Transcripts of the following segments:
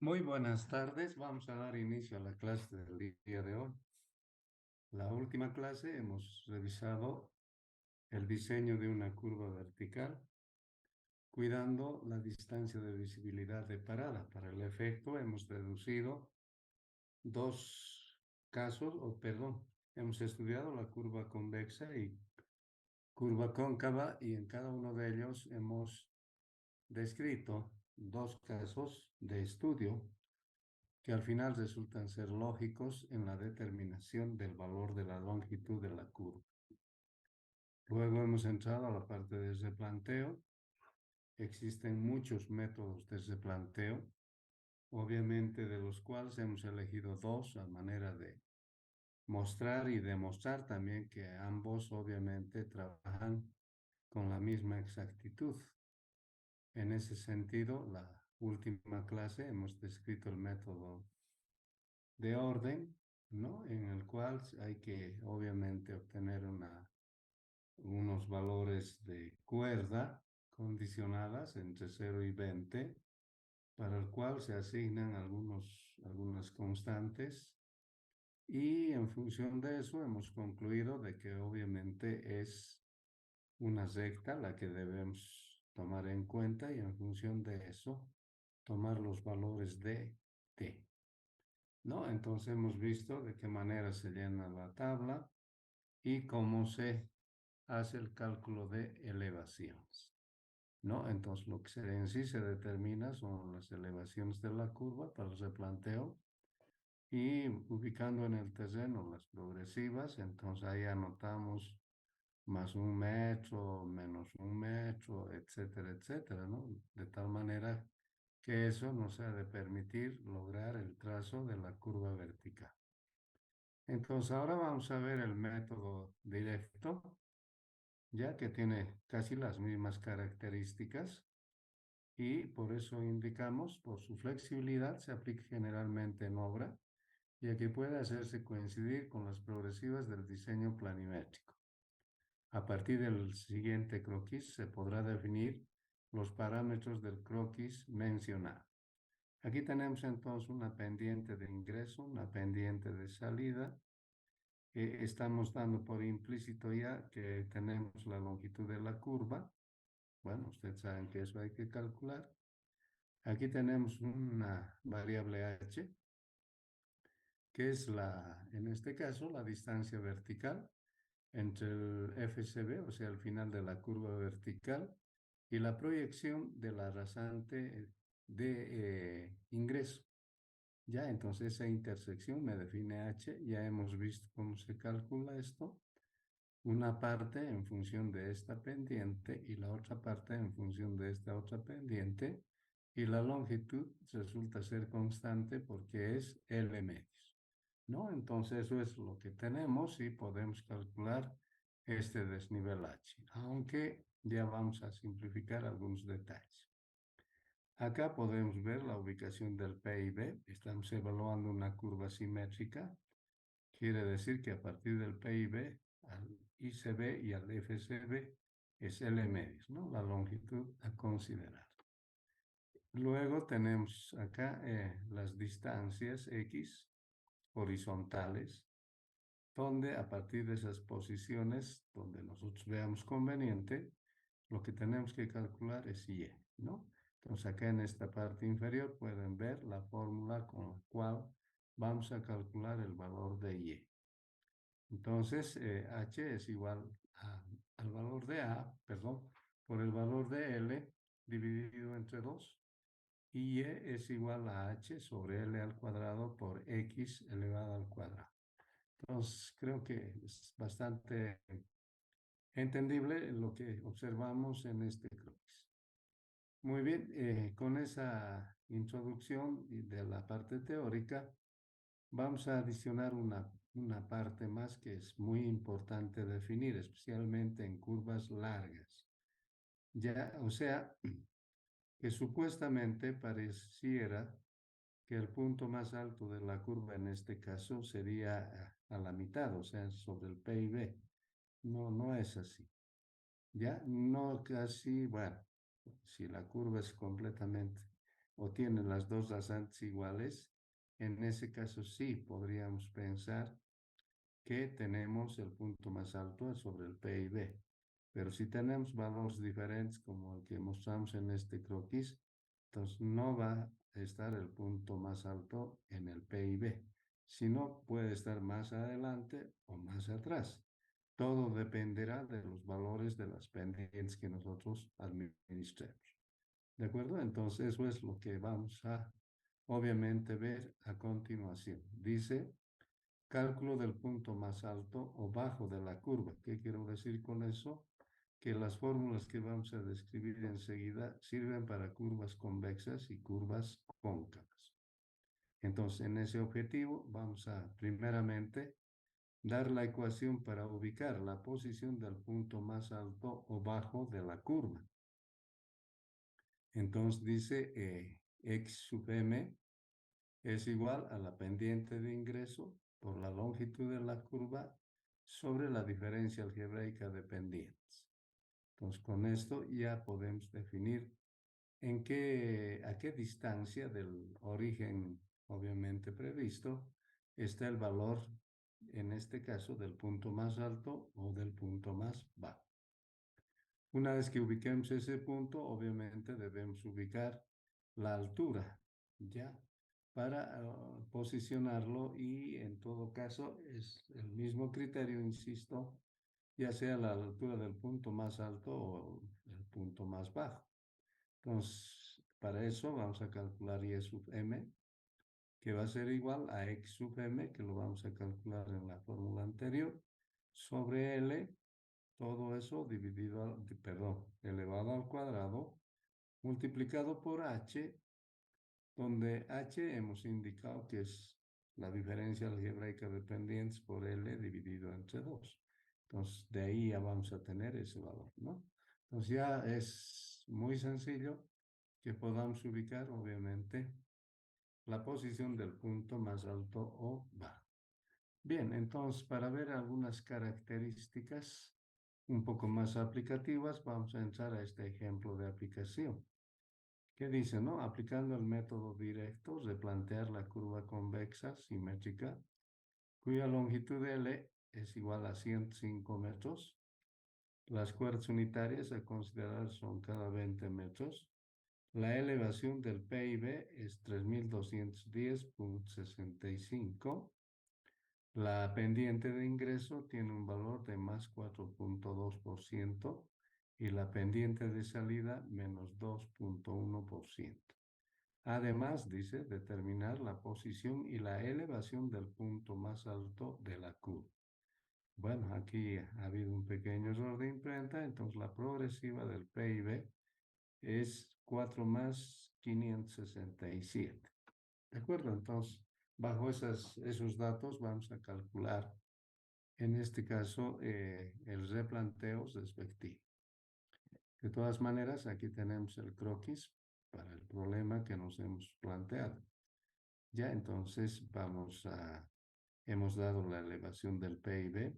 Muy buenas tardes. Vamos a dar inicio a la clase del día de hoy. La última clase hemos revisado el diseño de una curva vertical, cuidando la distancia de visibilidad de parada. Para el efecto hemos deducido dos casos, o perdón, hemos estudiado la curva convexa y curva cóncava y en cada uno de ellos hemos descrito dos casos de estudio que al final resultan ser lógicos en la determinación del valor de la longitud de la curva. Luego hemos entrado a la parte de replanteo. Existen muchos métodos de replanteo, obviamente de los cuales hemos elegido dos a manera de mostrar y demostrar también que ambos obviamente trabajan con la misma exactitud. En ese sentido, la última clase hemos descrito el método de orden, ¿no? En el cual hay que obviamente obtener unos valores de cuerda condicionadas entre 0 y 20, para el cual se asignan algunas constantes y en función de eso hemos concluido de que obviamente es una recta la que debemos tomar en cuenta y en función de eso tomar los valores de t. ¿No? Entonces hemos visto de qué manera se llena la tabla y cómo se hace el cálculo de elevaciones, ¿no? Entonces lo que en sí se determina son las elevaciones de la curva para el replanteo y ubicando en el terreno las progresivas, entonces ahí anotamos más 1 metro, menos 1 metro, etcétera, etcétera, ¿no? De tal manera que eso nos ha de permitir lograr el trazo de la curva vertical. Entonces ahora vamos a ver el método directo, ya que tiene casi las mismas características y por eso indicamos, por su flexibilidad, se aplica generalmente en obra, ya que puede hacerse coincidir con las progresivas del diseño planimétrico. A partir del siguiente croquis se podrá definir los parámetros del croquis mencionado. Aquí tenemos entonces una pendiente de ingreso, una pendiente de salida. Estamos dando por implícito ya que tenemos la longitud de la curva. Bueno, ustedes saben que eso hay que calcular. Aquí tenemos una variable h, que es en este caso, la distancia vertical entre el FCB, o sea, el final de la curva vertical, y la proyección de la rasante de ingreso. Ya, entonces esa intersección me define h, ya hemos visto cómo se calcula esto. Una parte en función de esta pendiente y la otra parte en función de esta otra pendiente, y la longitud resulta ser constante porque es L medios, ¿no? Entonces eso es lo que tenemos y podemos calcular este desnivel H, aunque ya vamos a simplificar algunos detalles. Acá podemos ver la ubicación del PIB. Estamos evaluando una curva simétrica. Quiere decir que a partir del PIB al ICB y al FCB es L medios, ¿no? La longitud a considerar. Luego tenemos acá las distancias X horizontales, donde a partir de esas posiciones, donde nosotros veamos conveniente, lo que tenemos que calcular es Y, ¿no? Entonces acá en esta parte inferior pueden ver la fórmula con la cual vamos a calcular el valor de Y. Entonces H es igual al valor de A, perdón, por el valor de L dividido entre 2. Y Y es igual a H sobre L al cuadrado por X elevado al cuadrado. Entonces creo que es bastante entendible lo que observamos en este croquis. Muy bien, con esa introducción de la parte teórica, vamos a adicionar una parte más que es muy importante definir, especialmente en curvas largas. Ya, o sea, que supuestamente pareciera que el punto más alto de la curva en este caso sería a la mitad, o sea, sobre el PIB. No, no es así. Ya, no casi, bueno, si la curva es completamente o tienen las dos rasantes iguales, en ese caso sí podríamos pensar que tenemos el punto más alto sobre el PIB. Pero si tenemos valores diferentes como el que mostramos en este croquis, entonces no va a estar el punto más alto en el PIB, sino puede estar más adelante o más atrás. Todo dependerá de los valores de las pendientes que nosotros administremos. ¿De acuerdo? Entonces eso es lo que vamos a obviamente ver a continuación. Dice cálculo del punto más alto o bajo de la curva. ¿Qué quiero decir con eso? Que las fórmulas que vamos a describir enseguida sirven para curvas convexas y curvas cóncavas. Entonces, en ese objetivo vamos a primeramente dar la ecuación para ubicar la posición del punto más alto o bajo de la curva. Entonces dice x sub m es igual a la pendiente de ingreso por la longitud de la curva sobre la diferencia algebraica de pendientes. Entonces, con esto ya podemos definir a qué distancia del origen obviamente previsto está el valor, en este caso, del punto más alto o del punto más bajo. Una vez que ubiquemos ese punto, obviamente debemos ubicar la altura, ¿ya? Para posicionarlo y en todo caso es el mismo criterio, insisto, ya sea la altura del punto más alto o el punto más bajo. Entonces, para eso vamos a calcular y sub m, que va a ser igual a x sub m, que lo vamos a calcular en la fórmula anterior, sobre L, todo eso elevado al cuadrado, multiplicado por h, donde h hemos indicado que es la diferencia algebraica de pendientes por L dividido entre 2. Entonces, de ahí ya vamos a tener ese valor, ¿no? Entonces, ya es muy sencillo que podamos ubicar, obviamente, la posición del punto más alto o bajo. Bien, entonces, para ver algunas características un poco más aplicativas, vamos a entrar a este ejemplo de aplicación. ¿Qué dice, no? Aplicando el método directo, replantear la curva convexa simétrica, cuya longitud L es igual a 105 metros. Las cuerdas unitarias a considerar son cada 20 metros. La elevación del PIB es 3210.65. La pendiente de ingreso tiene un valor de más 4.2% y la pendiente de salida menos 2.1%. Además, dice, determinar la posición y la elevación del punto más alto de la curva. Bueno, aquí ha habido un pequeño error de imprenta, entonces la progresiva del PIB es 4 más 567. ¿De acuerdo? Entonces, bajo esos datos vamos a calcular, en este caso, el replanteo respectivo. De todas maneras, aquí tenemos el croquis para el problema que nos hemos planteado. Ya, entonces hemos dado la elevación del PIB,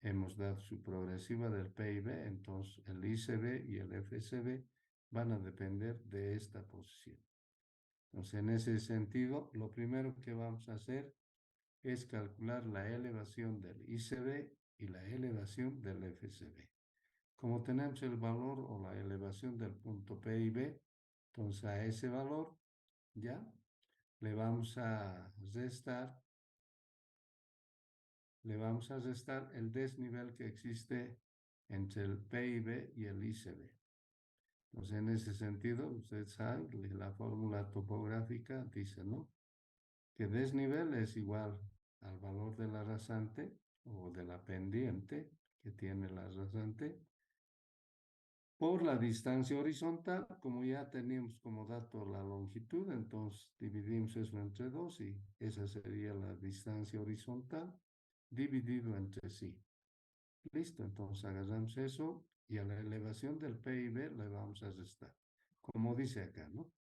hemos dado su progresiva del PIB, entonces el ICB y el FCB van a depender de esta posición. Entonces, en ese sentido, lo primero que vamos a hacer es calcular la elevación del ICB y la elevación del FCB. Como tenemos el valor o la elevación del punto PIB, entonces a ese valor ya le vamos a restar el desnivel que existe entre el PIB y el ICB. Entonces, en ese sentido, usted sabe, la fórmula topográfica dice, ¿no? Que desnivel es igual al valor de la rasante o de la pendiente que tiene la rasante por la distancia horizontal. Como ya teníamos como dato la longitud, entonces dividimos eso entre 2 y esa sería la distancia horizontal dividido entre sí. Listo, entonces agarramos eso y a la elevación del PIB le vamos a restar. Como dice acá, ¿no?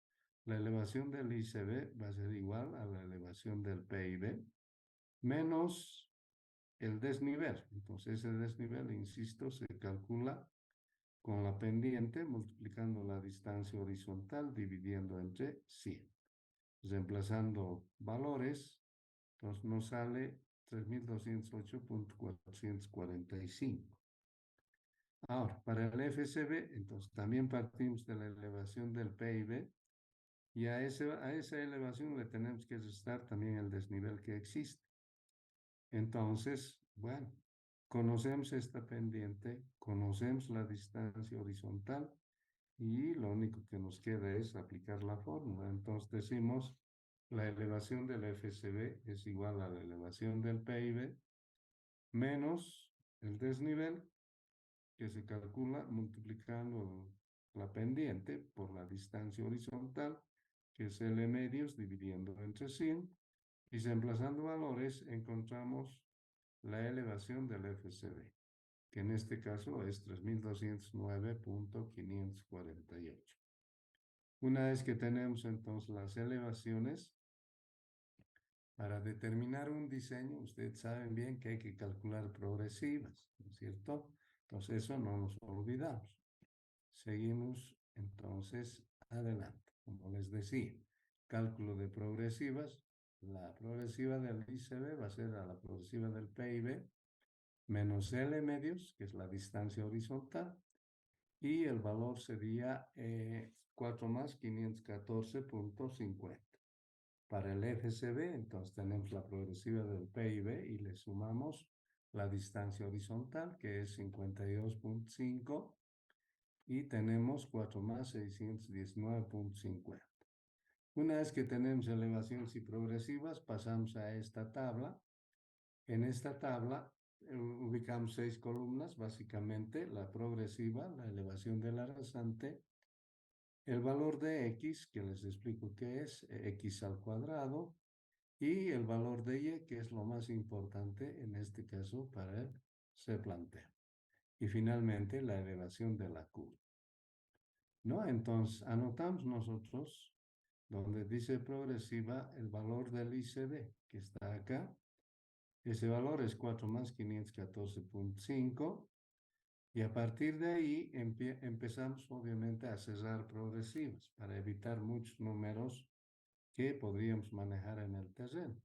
La elevación del ICB va a ser igual a la elevación del PIB menos el desnivel. Entonces ese desnivel, insisto, se calcula con la pendiente, multiplicando la distancia horizontal, dividiendo entre 100. Reemplazando valores, entonces nos sale 3208.445. Ahora, para el FCB, entonces también partimos de la elevación del PIB y a esa elevación le tenemos que restar también el desnivel que existe. Entonces, bueno, conocemos esta pendiente, conocemos la distancia horizontal y lo único que nos queda es aplicar la fórmula. Entonces decimos, la elevación del FCB es igual a la elevación del PIB menos el desnivel, que se calcula multiplicando la pendiente por la distancia horizontal, que es L medios dividiendo entre 100, y reemplazando valores encontramos la elevación del FCB, que en este caso es 3209.548. Una vez que tenemos entonces las elevaciones, para determinar un diseño, ustedes saben bien que hay que calcular progresivas, ¿no es cierto? Entonces eso no nos olvidamos. Seguimos entonces adelante. Como les decía, cálculo de progresivas. La progresiva del ICB va a ser a la progresiva del PIB menos L medios, que es la distancia horizontal, y el valor sería 4 más 514.50. Para el FCB, entonces tenemos la progresiva del PIB y le sumamos la distancia horizontal, que es 52.5, y tenemos 4 más 619.50. Una vez que tenemos elevaciones y progresivas, pasamos a esta tabla. En esta tabla ubicamos 6 columnas, básicamente la progresiva, la elevación de la rasante, el valor de x, que les explico qué es, x al cuadrado, y el valor de y, que es lo más importante en este caso para el se plantea. Y finalmente la elevación de la curva. ¿No? Entonces anotamos nosotros donde dice progresiva el valor del ICD, que está acá. Ese valor es 4 más 514.5. Y a partir de ahí empezamos obviamente a cerrar progresivas para evitar muchos números que podríamos manejar en el terreno.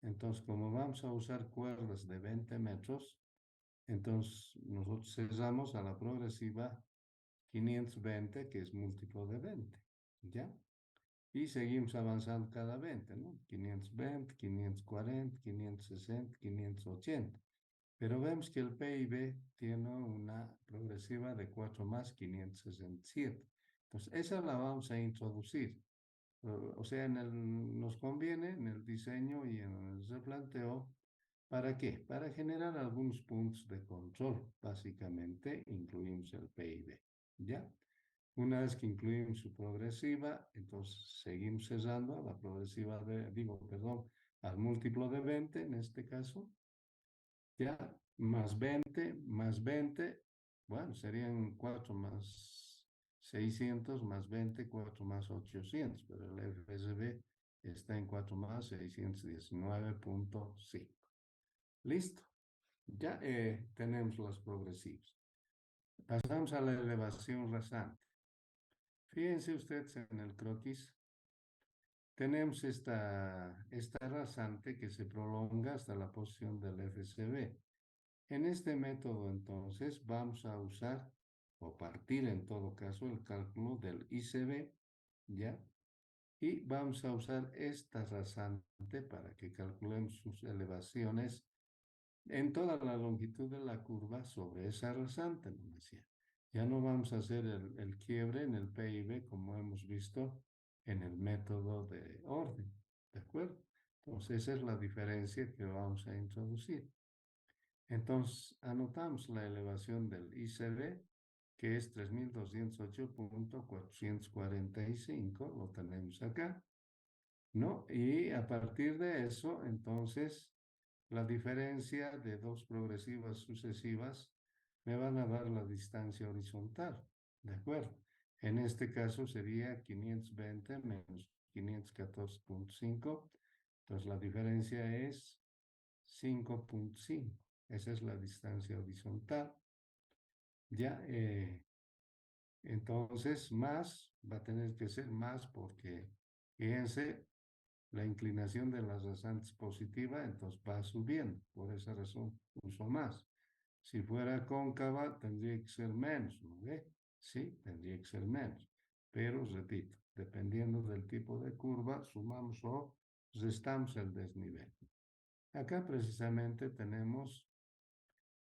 Entonces, como vamos a usar cuerdas de 20 metros, entonces nosotros cerramos a la progresiva 520, que es múltiplo de 20, ¿ya? Y seguimos avanzando cada 20, ¿no? 520, 540, 560, 580. Pero vemos que el PIB tiene una progresiva de 4 más 567. Entonces, esa la vamos a introducir. O sea, nos conviene en el diseño y en el replanteo. ¿Para qué? Para generar algunos puntos de control. Básicamente, incluimos el PIB. ¿Ya? Una vez que incluimos su progresiva, entonces seguimos cerrando a la progresiva al múltiplo de 20 en este caso. ¿Ya? Más 20, bueno, serían 4 más 600 más 20, 4 más 800, pero el FSB está en 4 más 619.5. Listo. Ya tenemos los progresivos. Pasamos a la elevación rasante. Fíjense ustedes en el croquis. Tenemos esta rasante que se prolonga hasta la posición del FCB. En este método, entonces, vamos a usar o partir en todo caso el cálculo del ICB, ¿ya? Y vamos a usar esta rasante para que calculemos sus elevaciones en toda la longitud de la curva sobre esa rasante, ¿no me decía? Ya no vamos a hacer el quiebre en el PIB como hemos visto en el método de orden, ¿de acuerdo? Entonces, esa es la diferencia que vamos a introducir. Entonces, anotamos la elevación del ICB, que es 3208.445, lo tenemos acá, ¿no? Y a partir de eso, entonces, la diferencia de dos progresivas sucesivas me van a dar la distancia horizontal, ¿de acuerdo? En este caso sería 520 menos 514.5, entonces la diferencia es 5.5. Esa es la distancia horizontal. Ya Entonces, más va a tener que ser más porque, fíjense, la inclinación de las rasantes positiva, entonces va subiendo. Por esa razón uso más. Si fuera cóncava, tendría que ser menos, ¿no ve? Sí, tendría que ser menos. Pero, repito, dependiendo del tipo de curva, sumamos o restamos el desnivel. Acá precisamente tenemos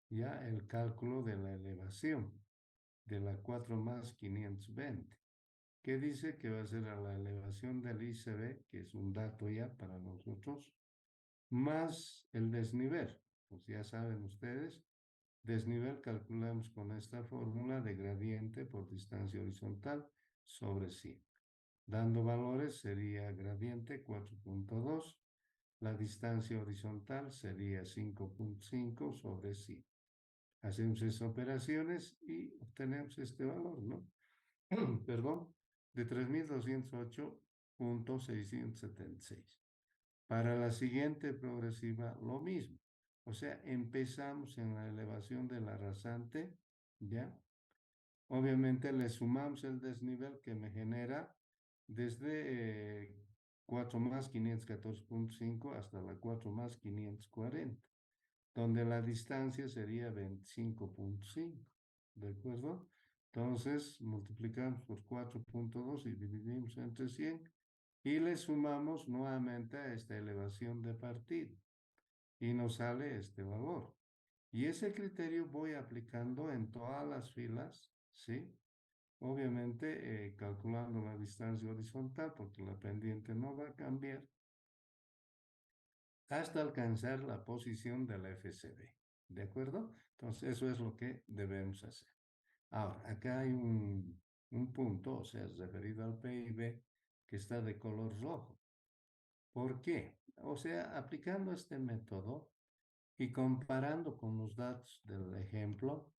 ya el cálculo de la elevación de la 4 más 520, que dice que va a ser a la elevación del ICB, que es un dato ya para nosotros, más el desnivel. Pues ya saben ustedes, desnivel calculamos con esta fórmula de gradiente por distancia horizontal sobre 100. Dando valores sería gradiente 4.2, la distancia horizontal sería 5.5 sobre 100. Hacemos esas operaciones y obtenemos este valor, ¿no? Perdón, de 3208.676. Para la siguiente progresiva, lo mismo. O sea, empezamos en la elevación de la rasante, ¿ya? Obviamente le sumamos el desnivel que me genera desde 4 más 514.5 hasta la 4 más 540, donde la distancia sería 25.5, ¿de acuerdo? Entonces, multiplicamos por 4.2 y dividimos entre 100 y le sumamos nuevamente a esta elevación de partida y nos sale este valor. Y ese criterio voy aplicando en todas las filas, ¿sí? Obviamente calculando la distancia horizontal porque la pendiente no va a cambiar hasta alcanzar la posición de la FCB. ¿De acuerdo? Entonces eso es lo que debemos hacer. Ahora, acá hay un punto, o sea, referido al PIB, que está de color rojo. ¿Por qué? O sea, aplicando este método y comparando con los datos del ejemplo,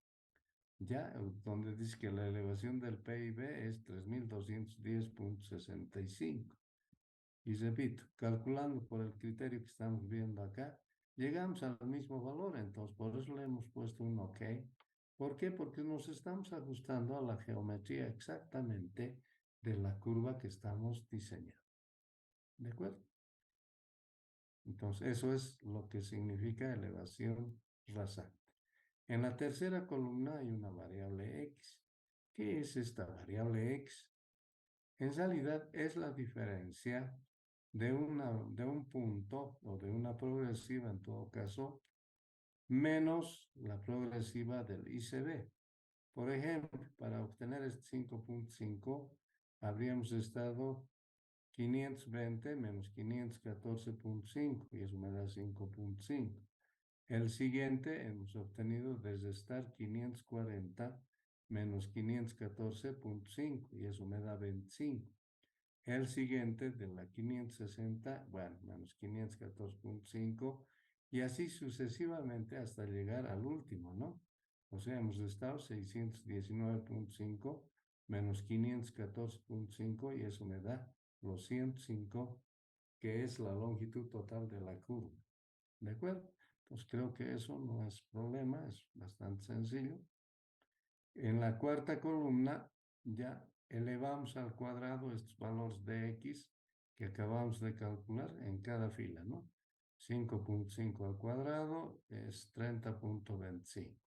ya donde dice que la elevación del PIB es 3210.65. Y repito, calculando por el criterio que estamos viendo acá, llegamos al mismo valor, entonces por eso le hemos puesto un OK. ¿Por qué? Porque nos estamos ajustando a la geometría exactamente de la curva que estamos diseñando. ¿De acuerdo? Entonces, eso es lo que significa elevación rasante. En la tercera columna hay una variable X. ¿Qué es esta variable X? En realidad es la diferencia de un punto o de una progresiva en todo caso, menos la progresiva del ICB. Por ejemplo, para obtener este 5.5, habríamos estado 520 menos 514.5 y eso me da 5.5. El siguiente hemos obtenido desde estar 540 menos 514.5 y eso me da 25. El siguiente de la 560, bueno, menos 514.5 y así sucesivamente hasta llegar al último, ¿no? O sea, hemos estado 619.5 menos 514.5 y eso me da los 105, que es la longitud total de la curva. ¿De acuerdo? Pues creo que eso no es problema, es bastante sencillo. En la cuarta columna ya elevamos al cuadrado estos valores de x que acabamos de calcular en cada fila, ¿no? 5.5 al cuadrado es 30.25.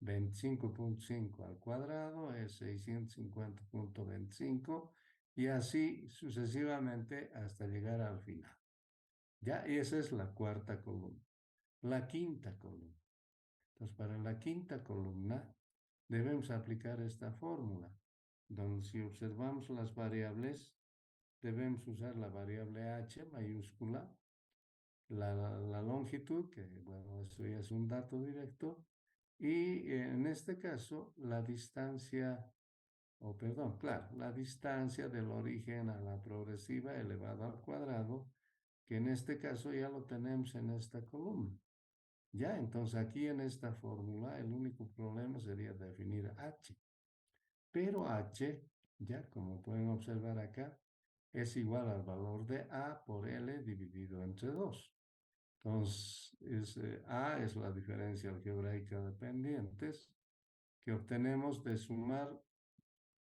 25.5 al cuadrado es 650.25 y así sucesivamente hasta llegar al final. Ya, y esa es la cuarta columna. La quinta columna. Entonces, para la quinta columna debemos aplicar esta fórmula, donde si observamos las variables, debemos usar la variable h mayúscula, la longitud, que bueno, eso ya es un dato directo, y en este caso la distancia, o perdón, claro, la distancia del origen a la progresiva elevada al cuadrado, que en este caso ya lo tenemos en esta columna. Ya, entonces aquí en esta fórmula el único problema sería definir h. Pero h, ya como pueden observar acá, es igual al valor de a por l dividido entre 2. Entonces, a es la diferencia algebraica de pendientes que obtenemos de sumar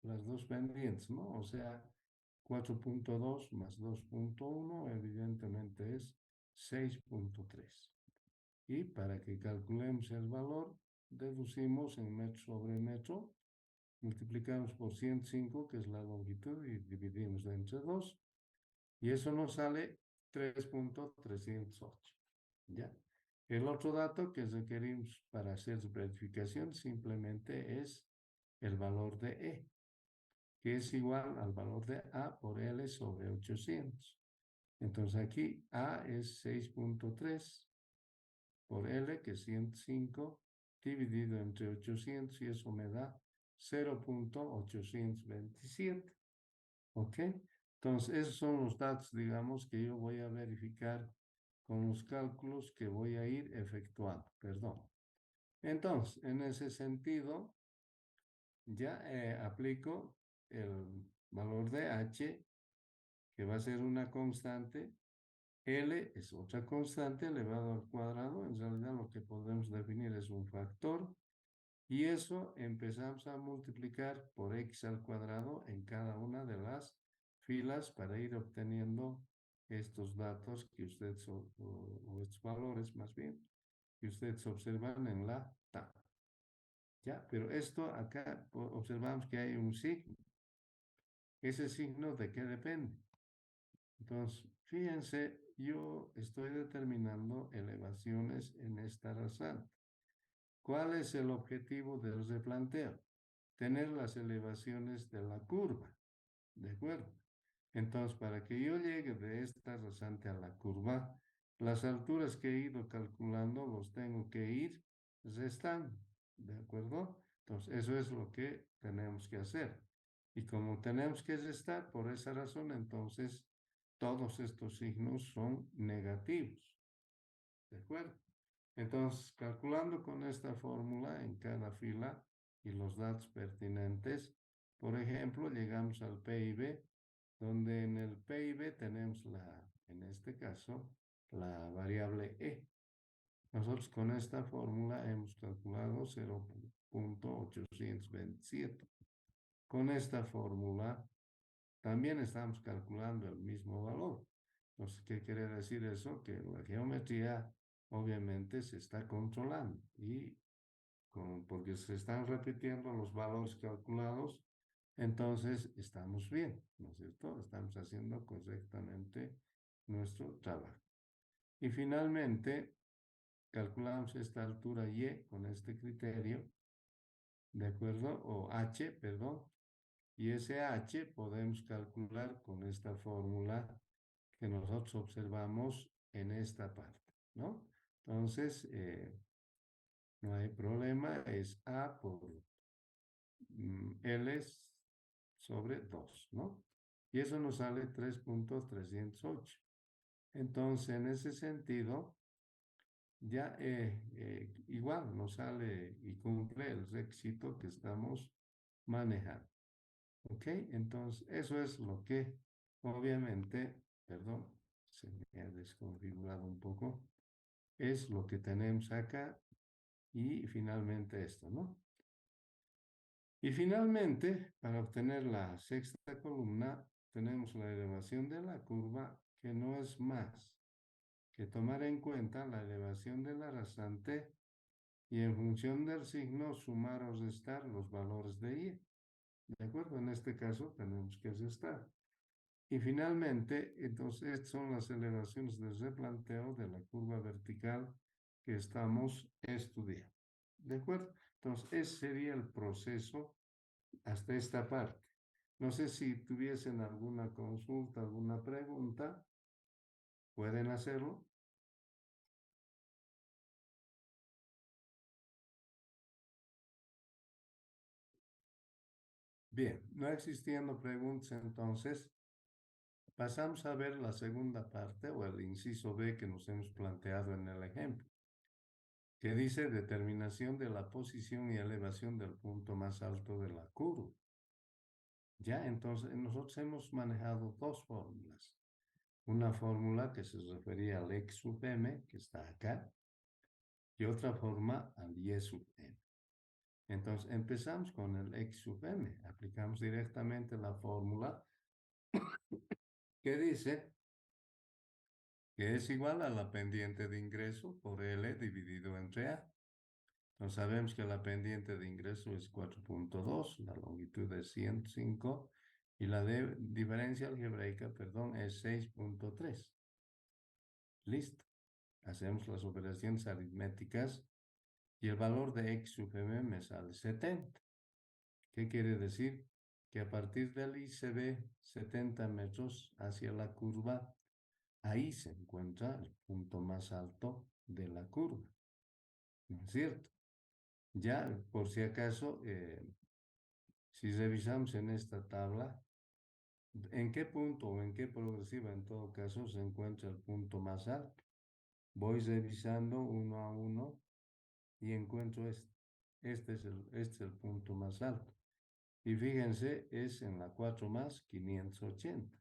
las dos pendientes, ¿no? O sea, 4.2 más 2.1 evidentemente es 6.3. Y para que calculemos el valor, deducimos en metro sobre metro, multiplicamos por 105, que es la longitud, y dividimos entre 2, y eso nos sale 3.308. ¿Ya? El otro dato que requerimos para hacer verificación simplemente es el valor de E, que es igual al valor de A por L sobre 800. Entonces aquí A es 6.3 por L, que es 105, dividido entre 800, y eso me da 0.827. ¿Ok? Entonces, esos son los datos, digamos, que yo voy a verificar con los cálculos que voy a ir efectuando. Perdón. Entonces, en ese sentido, ya aplico el valor de H, que va a ser una constante. L es otra constante elevado al cuadrado. En realidad lo que podemos definir es un factor. Y eso empezamos a multiplicar por x al cuadrado en cada una de las filas para ir obteniendo estos datos que ustedes, o estos valores más bien, que ustedes observan en la tabla. ¿Ya? Pero esto acá observamos que hay un signo. ¿Ese signo de qué depende? Entonces, fíjense, yo estoy determinando elevaciones en esta rasante. ¿Cuál es el objetivo del replanteo? Tener las elevaciones de la curva, ¿de acuerdo? Entonces, para que yo llegue de esta rasante a la curva, las alturas que he ido calculando los tengo que ir restando, ¿de acuerdo? Entonces, eso es lo que tenemos que hacer. Y como tenemos que restar, por esa razón, entonces, todos estos signos son negativos, ¿de acuerdo? Entonces, calculando con esta fórmula en cada fila y los datos pertinentes, por ejemplo, llegamos al PIB, donde en el PIB tenemos en este caso, la variable E. Nosotros con esta fórmula hemos calculado 0.827. Con esta fórmula también estamos calculando el mismo valor. Entonces, ¿qué quiere decir eso? Que la geometría obviamente se está controlando, y porque se están repitiendo los valores calculados, entonces estamos bien, ¿no es cierto? Estamos haciendo correctamente nuestro trabajo. Y finalmente, calculamos esta altura Y con este criterio, ¿de acuerdo? O H, perdón. Y ese H podemos calcular con esta fórmula que nosotros observamos en esta parte, ¿no? Entonces, no hay problema, es A por L sobre 2, ¿no? Y eso nos sale 3.308. Entonces, en ese sentido, ya igual nos sale y cumple el requisito que estamos manejando. ¿Ok? Entonces, eso es lo que, obviamente, perdón, se me ha desconfigurado un poco, es lo que tenemos acá, y finalmente esto, ¿no? Y finalmente, para obtener la sexta columna, tenemos la elevación de la curva, que no es más que tomar en cuenta la elevación de la rasante y, en función del signo, sumar o restar los valores de y. ¿De acuerdo? En este caso tenemos que restar. Y finalmente, entonces, estas son las elevaciones de replanteo de la curva vertical que estamos estudiando. ¿De acuerdo? Entonces, ese sería el proceso hasta esta parte. No sé si tuviesen alguna consulta, alguna pregunta, pueden hacerlo. Bien, no existiendo preguntas, entonces pasamos a ver la segunda parte, o el inciso B que nos hemos planteado en el ejemplo, que dice determinación de la posición y elevación del punto más alto de la curva. Ya, entonces nosotros hemos manejado dos fórmulas. Una fórmula que se refería al x sub m, que está acá, y otra forma al y sub m. Entonces, empezamos con el X sub m. Aplicamos directamente la fórmula que dice que es igual a la pendiente de ingreso por L dividido entre A. Entonces, sabemos que la pendiente de ingreso es 4.2, la longitud es 105 y la diferencia algebraica, perdón, es 6.3. Listo. Hacemos las operaciones aritméticas y el valor de X sub m me sale 70. ¿Qué quiere decir? Que a partir del I se ve 70 metros hacia la curva, ahí se encuentra el punto más alto de la curva. ¿No es cierto? Ya, por si acaso, si revisamos en esta tabla, ¿en qué punto o en qué progresiva en todo caso se encuentra el punto más alto? Voy revisando uno a uno y encuentro este. Este es el punto más alto. Y fíjense, es en la 4 más 580.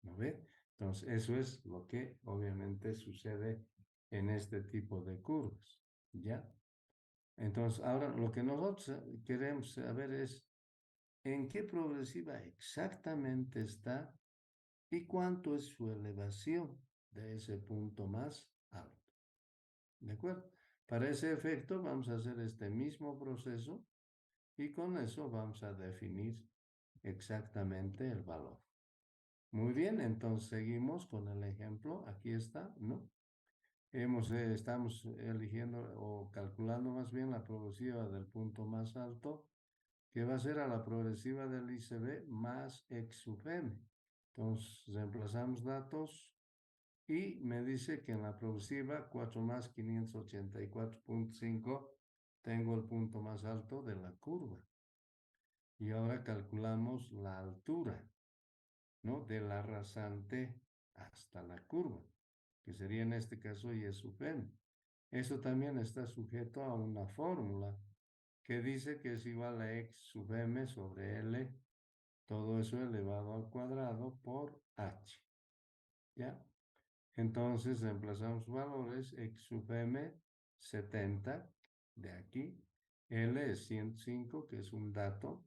¿No ve? Entonces, eso es lo que obviamente sucede en este tipo de curvas. ¿Ya? Entonces, ahora lo que nosotros queremos saber es en qué progresiva exactamente está y cuánto es su elevación de ese punto más alto. ¿De acuerdo? Para ese efecto vamos a hacer este mismo proceso y con eso vamos a definir exactamente el valor. Muy bien, entonces seguimos con el ejemplo. Aquí está, ¿no? Estamos eligiendo o calculando más bien la progresiva del punto más alto, que va a ser a la progresiva del ICB más X sub m. Entonces, reemplazamos datos y me dice que en la progresiva 4 más 584.5 tengo el punto más alto de la curva. Y ahora calculamos la altura, ¿no? De la rasante hasta la curva, que sería en este caso Y sub m. Eso también está sujeto a una fórmula que dice que es igual a X sub m sobre L, todo eso elevado al cuadrado por H. ¿Ya? Entonces reemplazamos valores, X sub m 70 de aquí, L es 105, que es un dato,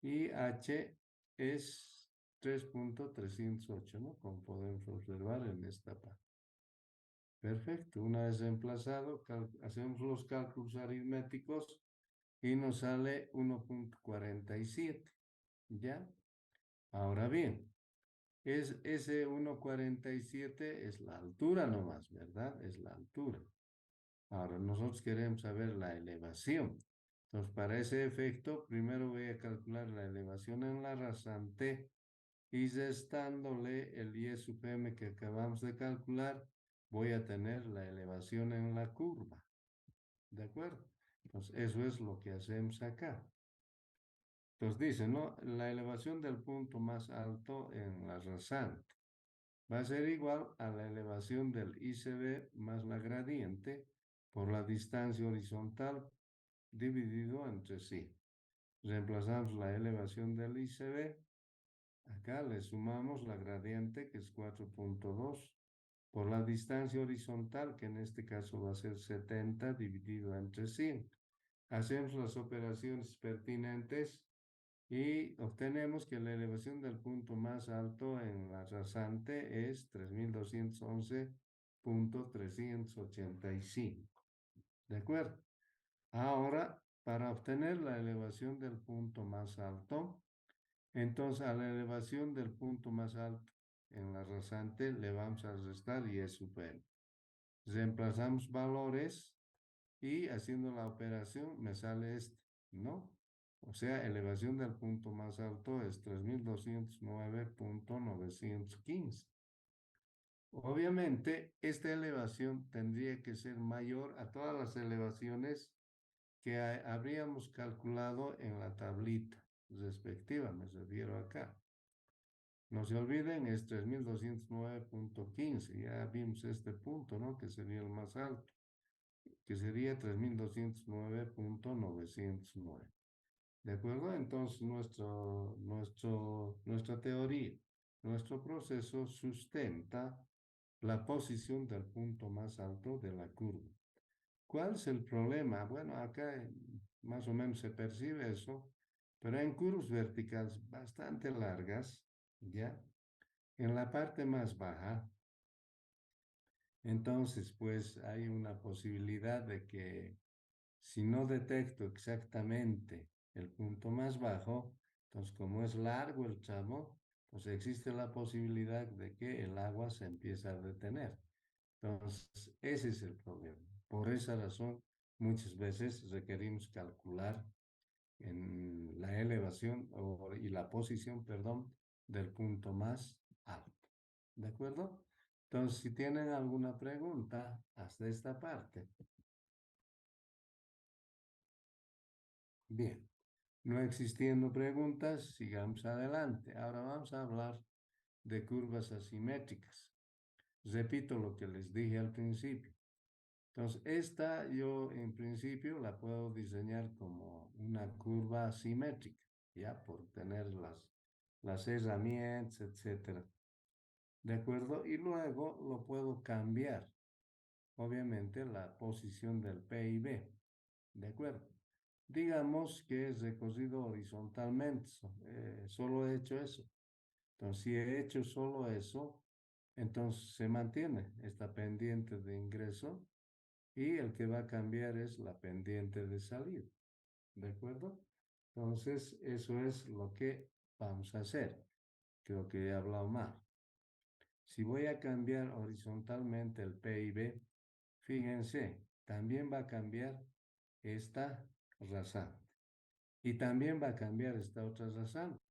y H es 3.308, ¿no? Como podemos observar en esta parte. Perfecto, una vez reemplazado, hacemos los cálculos aritméticos y nos sale 1.47, ¿ya? Ahora bien, ese 1.47 es la altura nomás, ¿verdad? Es la altura. Ahora, nosotros queremos saber la elevación. Entonces, para ese efecto, primero voy a calcular la elevación en la rasante y restándole el Y sub m que acabamos de calcular, voy a tener la elevación en la curva. ¿De acuerdo? Entonces, eso es lo que hacemos acá. Entonces dice, ¿no? La elevación del punto más alto en la rasante va a ser igual a la elevación del ICB más la gradiente por la distancia horizontal dividido entre sí. Reemplazamos la elevación del ICB. Acá le sumamos la gradiente, que es 4.2, por la distancia horizontal, que en este caso va a ser 70 dividido entre 100. Hacemos las operaciones pertinentes y obtenemos que la elevación del punto más alto en la rasante es 3211.385. ¿De acuerdo? Ahora, para obtener la elevación del punto más alto, entonces a la elevación del punto más alto en la rasante le vamos a restar Y sub m. Reemplazamos valores y haciendo la operación me sale este, ¿no? O sea, elevación del punto más alto es 3209.915. Obviamente, esta elevación tendría que ser mayor a todas las elevaciones que habríamos calculado en la tablita respectiva, me refiero acá. No se olviden, es 3209.15, ya vimos este punto, ¿no? Que sería el más alto, que sería 3209.909. ¿De acuerdo? Entonces, nuestra teoría, nuestro proceso sustenta la posición del punto más alto de la curva. ¿Cuál es el problema? Bueno, acá más o menos se percibe eso, pero en curvas verticales bastante largas, ¿ya? En la parte más baja, entonces, pues hay una posibilidad de que si no detecto exactamente el punto más bajo, entonces como es largo el tramo, pues existe la posibilidad de que el agua se empiece a detener. Entonces, ese es el problema. Por esa razón, muchas veces requerimos calcular en la elevación y la posición, perdón, del punto más alto. ¿De acuerdo? Entonces, si tienen alguna pregunta hasta esta parte, bien. No existiendo preguntas, sigamos adelante. Ahora vamos a hablar de curvas asimétricas. Repito lo que les dije al principio. Entonces, esta yo en principio la puedo diseñar como una curva asimétrica, ya por tener las herramientas, etcétera. ¿De acuerdo? Y luego lo puedo cambiar, obviamente, la posición del PIB. ¿De acuerdo? Digamos que es recorrido horizontalmente, solo he hecho eso. Entonces, si he hecho solo eso, entonces se mantiene esta pendiente de ingreso y el que va a cambiar es la pendiente de salida. ¿De acuerdo? Entonces, eso es lo que vamos a hacer. Creo que he hablado mal. Si voy a cambiar horizontalmente el PIB, fíjense, también va a cambiar esta rasante. Y también va a cambiar esta otra rasante.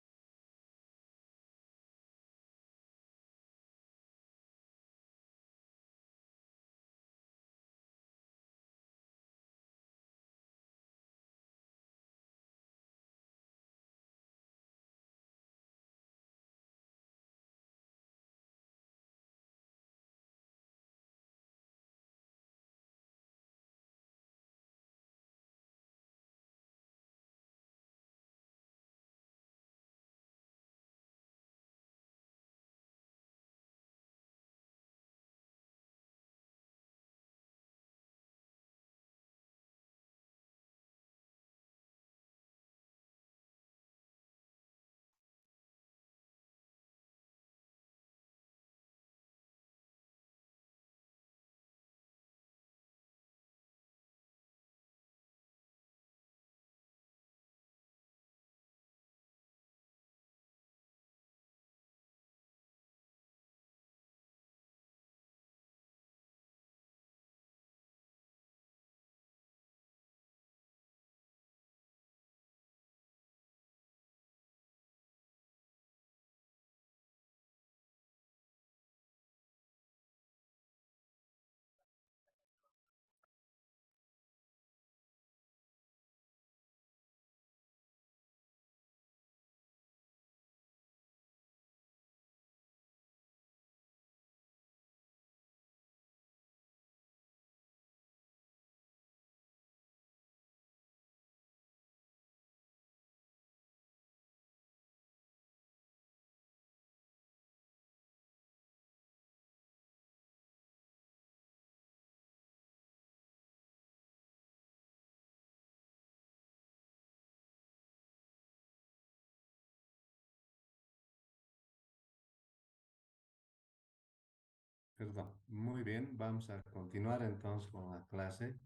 Perdón. Muy bien, vamos a continuar entonces con la clase.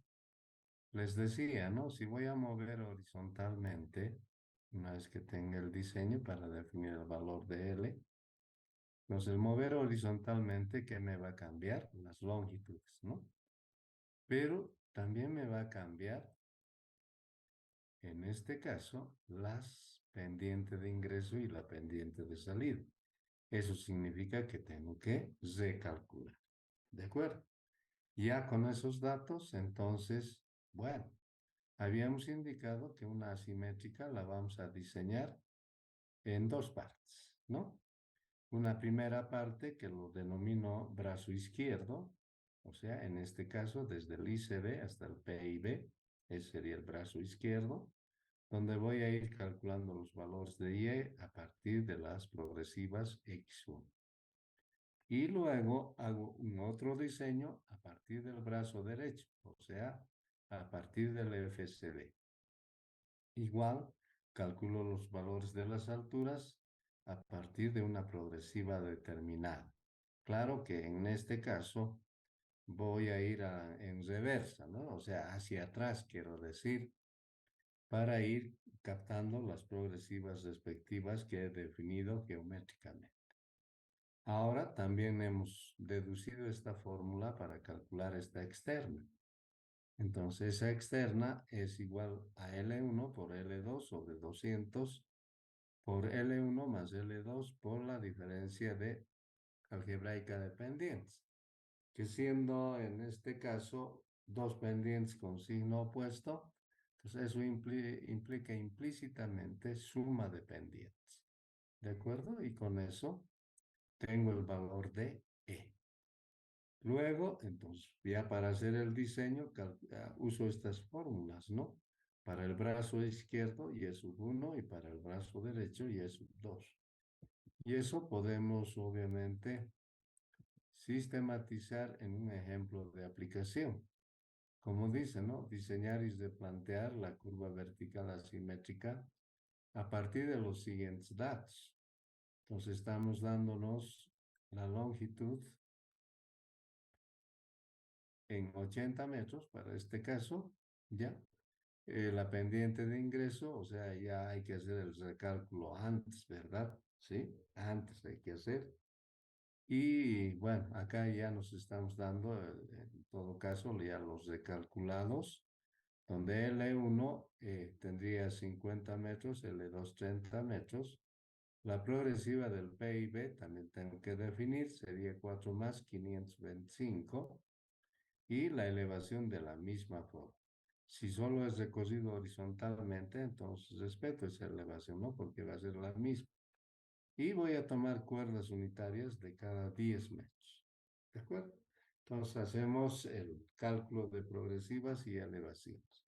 Les decía, ¿no? Si voy a mover horizontalmente, una vez que tenga el diseño para definir el valor de L, entonces mover horizontalmente, ¿qué me va a cambiar? Las longitudes, ¿no? Pero también me va a cambiar, en este caso, las pendientes de ingreso y la pendiente de salida. Eso significa que tengo que recalcular. ¿De acuerdo? Ya con esos datos, entonces, bueno, habíamos indicado que una asimétrica la vamos a diseñar en dos partes, ¿no? Una primera parte que lo denomino brazo izquierdo, o sea, en este caso desde el ICB hasta el PIB, ese sería el brazo izquierdo, donde voy a ir calculando los valores de Y a partir de las progresivas X1. Y luego hago un otro diseño a partir del brazo derecho, o sea, a partir del FCD. Igual, calculo los valores de las alturas a partir de una progresiva determinada. Claro que en este caso voy a ir en reversa, ¿no? O sea, hacia atrás, quiero decir, para ir captando las progresivas respectivas que he definido geométricamente. Ahora también hemos deducido esta fórmula para calcular esta externa. Entonces, esa externa es igual a L1 por L2 sobre 200 por L1 más L2 por la diferencia de algebraica de pendientes, que siendo en este caso dos pendientes con signo opuesto, entonces eso implica implícitamente suma de pendientes. ¿De acuerdo? Y con eso tengo el valor de E. Luego, entonces, ya para hacer el diseño, uso estas fórmulas, ¿no? Para el brazo izquierdo, y es sub 1, y para el brazo derecho, y es sub 2. Y eso podemos, obviamente, sistematizar en un ejemplo de aplicación. Como dice, ¿no? Diseñar y replantear la curva vertical asimétrica a partir de los siguientes datos. Entonces, estamos dándonos la longitud en 80 metros para este caso, ¿ya? La pendiente de ingreso, o sea, ya hay que hacer el recálculo antes, ¿verdad? Sí, antes hay que hacer. Y bueno, acá ya nos estamos dando, en todo caso, ya los recalculados, donde L1 tendría 50 metros, L2 30 metros. La progresiva del PIB también tengo que definir, sería 4 más 525 y la elevación de la misma forma. Si solo es recorrido horizontalmente, entonces respeto esa elevación, ¿no? Porque va a ser la misma. Y voy a tomar cuerdas unitarias de cada 10 metros. ¿De acuerdo? Entonces hacemos el cálculo de progresivas y elevaciones.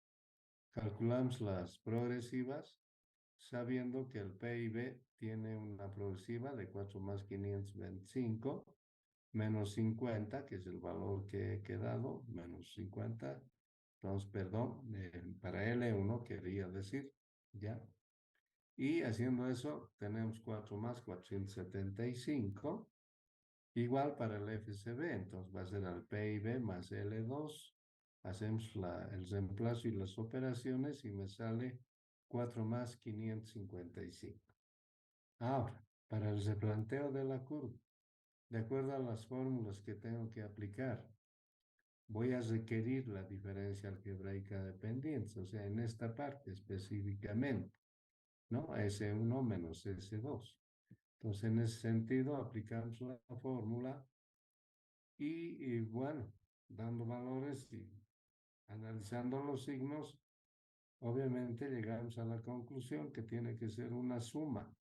Calculamos las progresivas sabiendo que el PIB tiene una progresiva de 4 más 525 menos 50, que es el valor que he quedado, menos 50. Entonces, perdón, para L1 quería decir, ¿ya? Y haciendo eso, tenemos 4 más 475, igual para el FCB, entonces va a ser al PIB más L2, hacemos el reemplazo y las operaciones y me sale 4 más 555. Ahora, para el replanteo de la curva, de acuerdo a las fórmulas que tengo que aplicar, voy a requerir la diferencia algebraica de pendientes, o sea, en esta parte específicamente, ¿no? S1 menos S2. Entonces, en ese sentido, aplicamos la fórmula y bueno, dando valores y analizando los signos, obviamente llegamos a la conclusión que tiene que ser una suma.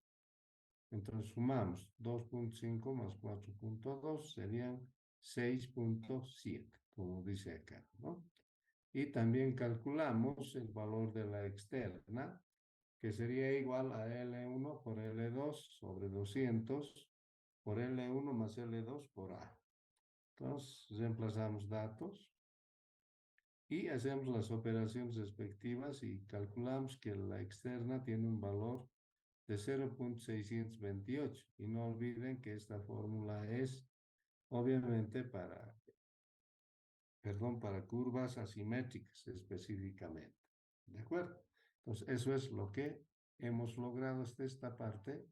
Entonces sumamos 2.5 más 4.2 serían 6.7, como dice acá, ¿no? Y también calculamos el valor de la externa, que sería igual a L1 por L2 sobre 200 por L1 más L2 por A. Entonces, reemplazamos datos y hacemos las operaciones respectivas y calculamos que la externa tiene un valor de 0.628. Y no olviden que esta fórmula es obviamente para curvas asimétricas específicamente. ¿De acuerdo? Entonces, eso es lo que hemos logrado hasta esta parte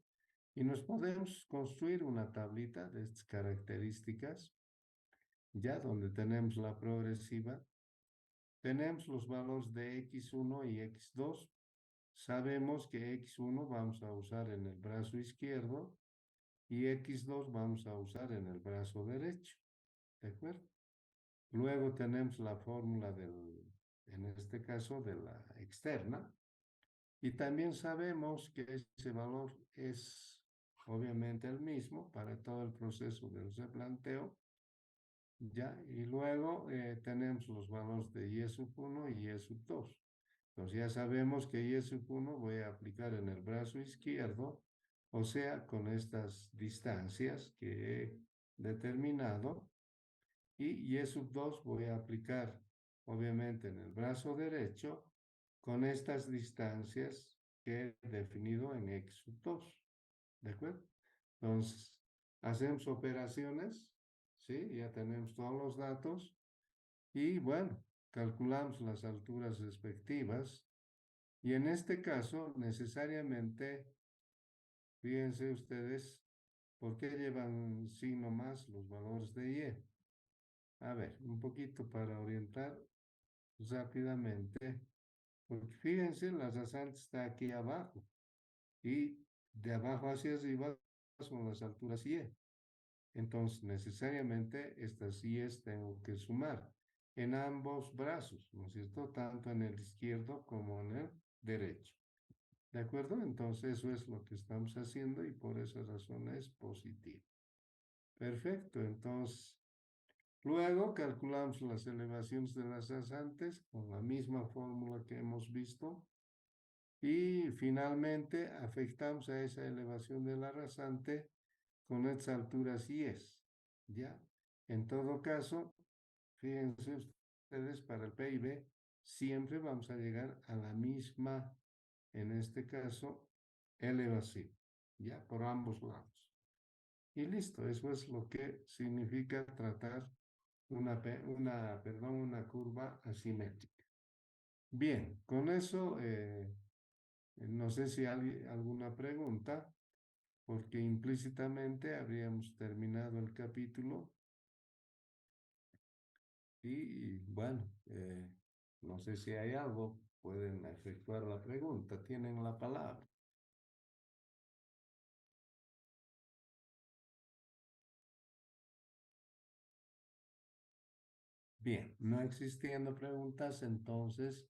y nos podemos construir una tablita de estas características, ya donde tenemos la progresiva, tenemos los valores de x1 y x2. Sabemos que x1 vamos a usar en el brazo izquierdo y x2 vamos a usar en el brazo derecho. ¿De acuerdo? Luego tenemos la fórmula en este caso, de la externa. Y también sabemos que ese valor es obviamente el mismo para todo el proceso del replanteo. ¿Ya? Y luego tenemos los valores de y sub 1 y y sub 2. Entonces ya sabemos que y sub 1 voy a aplicar en el brazo izquierdo, o sea, con estas distancias que he determinado. Y sub 2 voy a aplicar, obviamente, en el brazo derecho con estas distancias que he definido en X2. ¿De acuerdo? Entonces, hacemos operaciones, ¿sí? Ya tenemos todos los datos y bueno, calculamos las alturas respectivas. Y en este caso, necesariamente, fíjense ustedes, ¿por qué llevan signo más los valores de Y? A ver, un poquito para orientar rápidamente, porque fíjense, la rasante está aquí abajo y de abajo hacia arriba son las alturas Y. Entonces, necesariamente estas I's tengo que sumar en ambos brazos, ¿no es cierto? Tanto en el izquierdo como en el derecho. ¿De acuerdo? Entonces, eso es lo que estamos haciendo y por esa razón es positivo. Perfecto. Entonces, luego calculamos las elevaciones de las rasantes con la misma fórmula que hemos visto. Y finalmente afectamos a esa elevación de la rasante con estas alturas y es, ¿ya? En todo caso, fíjense ustedes, para el PIB siempre vamos a llegar a la misma, en este caso, elevación, ¿ya? Por ambos lados. Y listo, eso es lo que significa tratar una curva asimétrica. Bien, con eso, no sé si hay alguna pregunta, porque implícitamente habríamos terminado el capítulo y bueno, no sé si hay algo, pueden efectuar la pregunta, tienen la palabra. Bien, no existiendo preguntas, entonces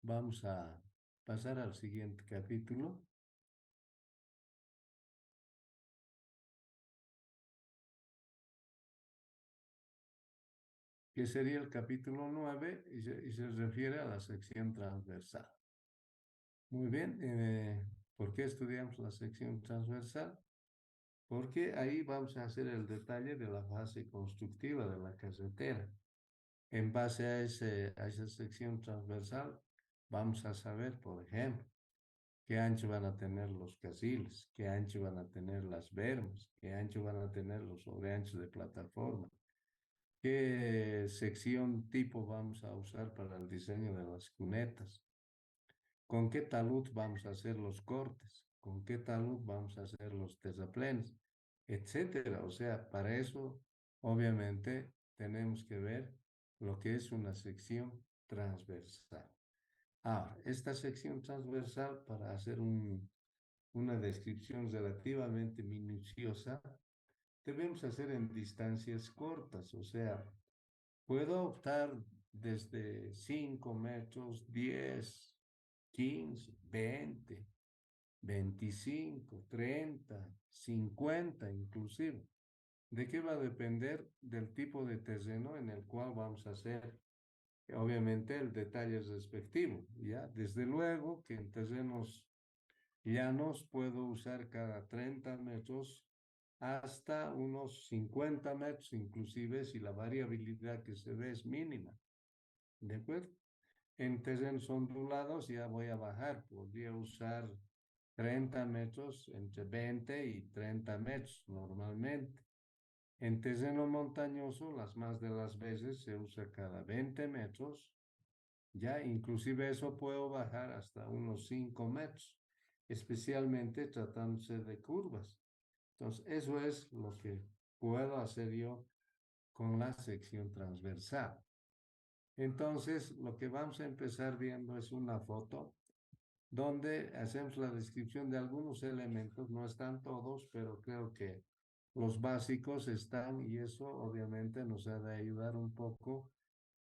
vamos a pasar al siguiente capítulo, que sería el capítulo 9 y se refiere a la sección transversal. Muy bien, ¿por qué estudiamos la sección transversal? Porque ahí vamos a hacer el detalle de la fase constructiva de la carretera. En base a esa sección transversal, vamos a saber, por ejemplo, qué ancho van a tener los casiles, qué ancho van a tener las bermas, qué ancho van a tener los sobreanchos de plataforma, qué sección tipo vamos a usar para el diseño de las cunetas, con qué talud vamos a hacer los cortes, con qué talud vamos a hacer los terraplenes, etcétera. O sea, para eso, obviamente, tenemos que ver lo que es una sección transversal. Ahora, esta sección transversal, para hacer una descripción relativamente minuciosa, debemos hacer en distancias cortas, o sea, puedo optar desde 5 metros, 10, 15, 20, 25, 30, 50 inclusive. ¿De qué va a depender? Del tipo de terreno en el cual vamos a hacer, obviamente, el detalle respectivo, ¿ya? Desde luego que en terrenos llanos puedo usar cada 30 metros hasta unos 50 metros, inclusive si la variabilidad que se ve es mínima, ¿de acuerdo? En terrenos ondulados ya voy a bajar, podría usar 30 metros, entre 20 y 30 metros normalmente. En terreno montañoso, las más de las veces se usa cada 20 metros, ya inclusive eso puedo bajar hasta unos 5 metros, especialmente tratándose de curvas. Entonces, eso es lo que puedo hacer yo con la sección transversal. Entonces, lo que vamos a empezar viendo es una foto donde hacemos la descripción de algunos elementos, no están todos, pero creo que los básicos están y eso obviamente nos ha de ayudar un poco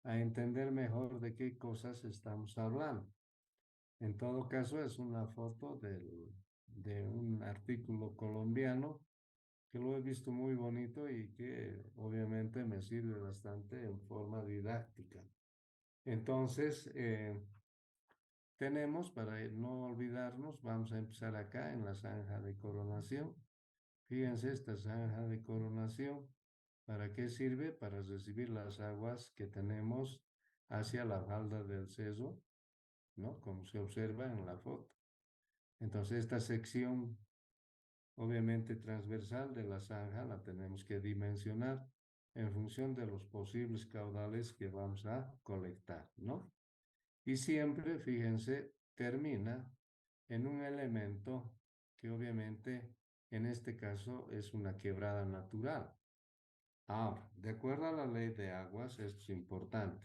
a entender mejor de qué cosas estamos hablando. En todo caso, es una foto de un artículo colombiano que lo he visto muy bonito y que obviamente me sirve bastante en forma didáctica. Entonces, tenemos, para no olvidarnos, vamos a empezar acá en la zanja de coronación. Fíjense esta zanja de coronación. ¿Para qué sirve? Para recibir las aguas que tenemos hacia la falda del Ceso. ¿no? Como se observa en la foto. Entonces, esta sección, obviamente transversal de la zanja, la tenemos que dimensionar en función de los posibles caudales que vamos a colectar, ¿no? Y siempre, fíjense, termina en un elemento que obviamente en este caso es una quebrada natural. Ahora, de acuerdo a la ley de aguas, esto es importante.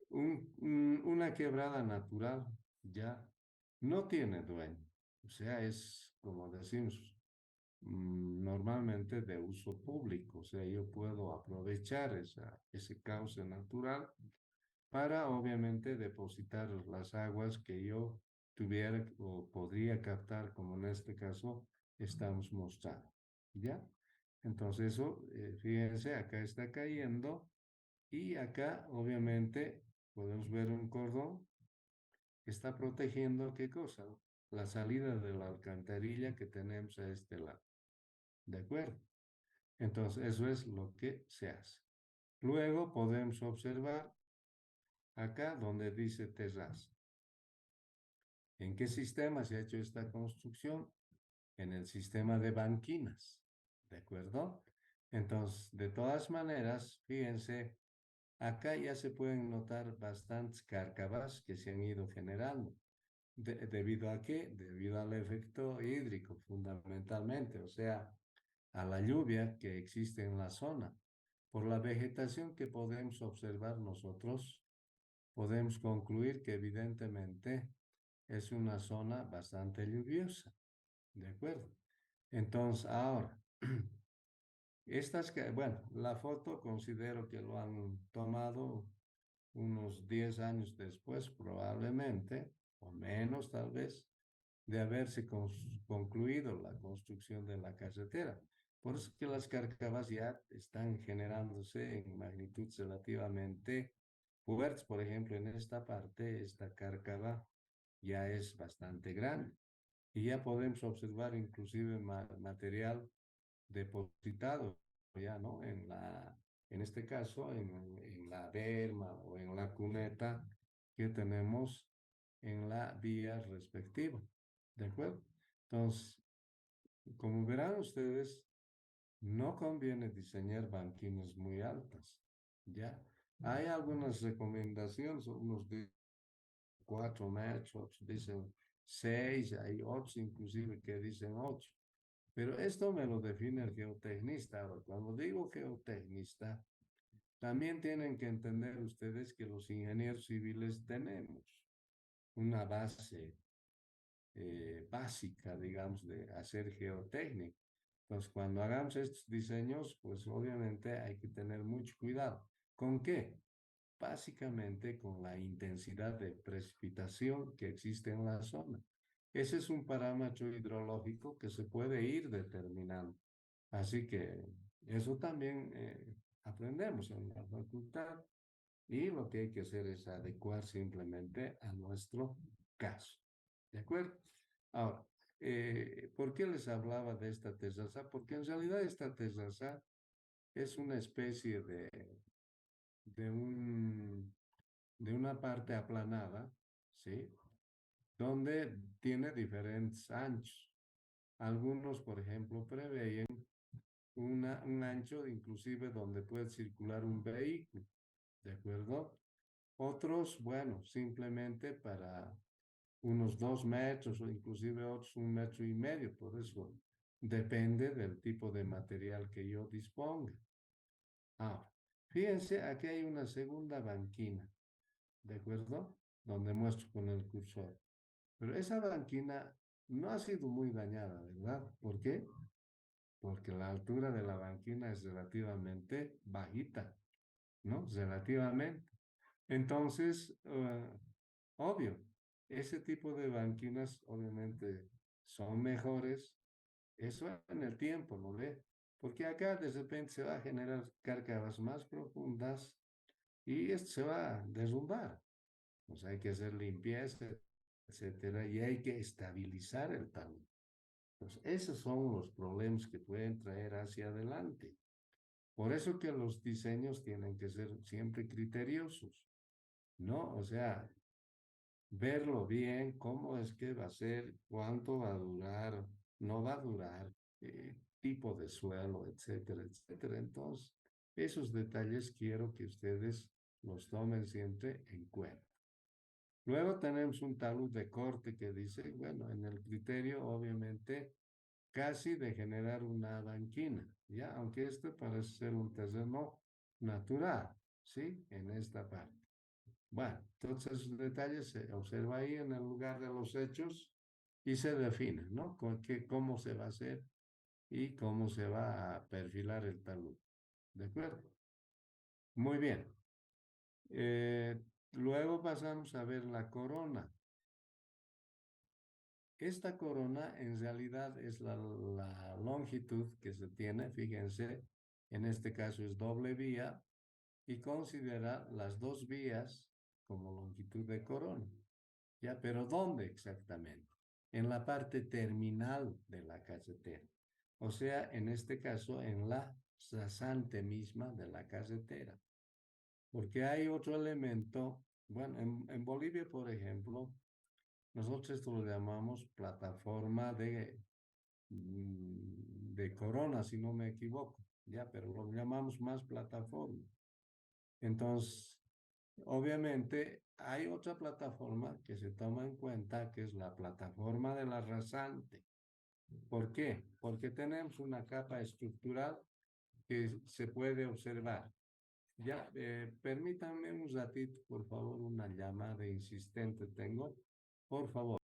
Una quebrada natural ya no tiene dueño. O sea, es, como decimos, normalmente de uso público. O sea, yo puedo aprovechar ese cauce natural para, obviamente, depositar las aguas que yo tuviera o podría captar, como en este caso estamos mostrando. ¿Ya? Entonces, eso, fíjense, acá está cayendo y acá, obviamente, podemos ver un cordón que está protegiendo, ¿qué cosa? La salida de la alcantarilla que tenemos a este lado. ¿De acuerdo? Entonces, eso es lo que se hace. Luego podemos observar acá donde dice terraza. ¿En qué sistema se ha hecho esta construcción? En el sistema de banquinas. ¿De acuerdo? Entonces, de todas maneras, fíjense, acá ya se pueden notar bastantes cárcavas que se han ido generando. ¿Debido a qué? Debido al efecto hídrico, fundamentalmente, o sea, a la lluvia que existe en la zona. Por la vegetación que podemos observar nosotros, podemos concluir que evidentemente es una zona bastante lluviosa. ¿De acuerdo? Entonces, ahora, bueno, la foto considero que lo han tomado unos 10 años después, probablemente, o menos tal vez, de haberse concluido la construcción de la carretera. Por eso que las cárcavas ya están generándose en magnitudes relativamente fuertes. Por ejemplo, en esta parte, esta cárcava ya es bastante grande y ya podemos observar inclusive material depositado, ya, ¿no? En este caso, en la berma o en la cuneta que tenemos en la vía respectiva. ¿De acuerdo? Entonces, como verán ustedes, no conviene diseñar banquinas muy altas, ¿ya? Hay algunas recomendaciones, unos de 4 metros, otros dicen 6, hay otros inclusive que dicen 8. Pero esto me lo define el geotecnista. Ahora, cuando digo geotecnista, también tienen que entender ustedes que los ingenieros civiles tenemos una base básica, digamos, de hacer geotécnica. Entonces, cuando hagamos estos diseños, pues obviamente hay que tener mucho cuidado. ¿Con qué? Básicamente con la intensidad de precipitación que existe en la zona. Ese es un parámetro hidrológico que se puede ir determinando. Así que eso también aprendemos en la facultad y lo que hay que hacer es adecuar simplemente a nuestro caso. ¿De acuerdo? Ahora, ¿por qué les hablaba de esta terraza? Porque en realidad esta terraza es una especie de, un, de una parte aplanada, ¿sí? Donde tiene diferentes anchos. Algunos, por ejemplo, prevén un ancho inclusive donde puede circular un vehículo, ¿de acuerdo? Otros, bueno, simplemente para unos 2 metros o inclusive otros 1,5 metros, por eso depende del tipo de material que yo disponga. Ahora, fíjense, aquí hay una segunda banquina, ¿de acuerdo? Donde muestro con el cursor. Pero esa banquina no ha sido muy dañada, ¿verdad? ¿Por qué? Porque la altura de la banquina es relativamente bajita, ¿no? Relativamente. Entonces, obvio, ese tipo de banquinas obviamente son mejores. Eso en el tiempo, ¿no ve? Porque acá de repente se va a generar cárcavas más profundas y esto se va a derrumbar. Pues hay que hacer limpieza, etcétera, y hay que estabilizar el talud. Pues esos son los problemas que pueden traer hacia adelante. Por eso que los diseños tienen que ser siempre criteriosos, ¿no? O sea, verlo bien, cómo es que va a ser, cuánto va a durar, no va a durar, tipo de suelo, etcétera, etcétera. Entonces, esos detalles quiero que ustedes los tomen siempre en cuenta. Luego tenemos un talud de corte que dice, bueno, en el criterio, obviamente, casi de generar una banquina, ¿ya? Aunque esto parece ser un terreno natural, ¿sí? En esta parte. Bueno, entonces esos detalles se observa ahí en el lugar de los hechos y se define, ¿no? Cómo se va a hacer y cómo se va a perfilar el talud. ¿De acuerdo? Muy bien. Eh, Luego pasamos a ver la corona. Esta corona en realidad es la longitud que se tiene, fíjense, en este caso es doble vía y considera las dos vías como longitud de corona. ¿Ya? Pero ¿dónde exactamente? En la parte terminal de la casetera. O sea, en este caso, en la rasante misma de la casetera. Porque hay otro elemento, bueno, en Bolivia, por ejemplo, nosotros esto lo llamamos plataforma de corona, si no me equivoco, ya, pero lo llamamos más plataforma. Entonces, obviamente, hay otra plataforma que se toma en cuenta, que es la plataforma de la rasante. ¿Por qué? Porque tenemos una capa estructural que se puede observar. Ya, permítanme un ratito, por favor, una llamada insistente tengo. Por favor.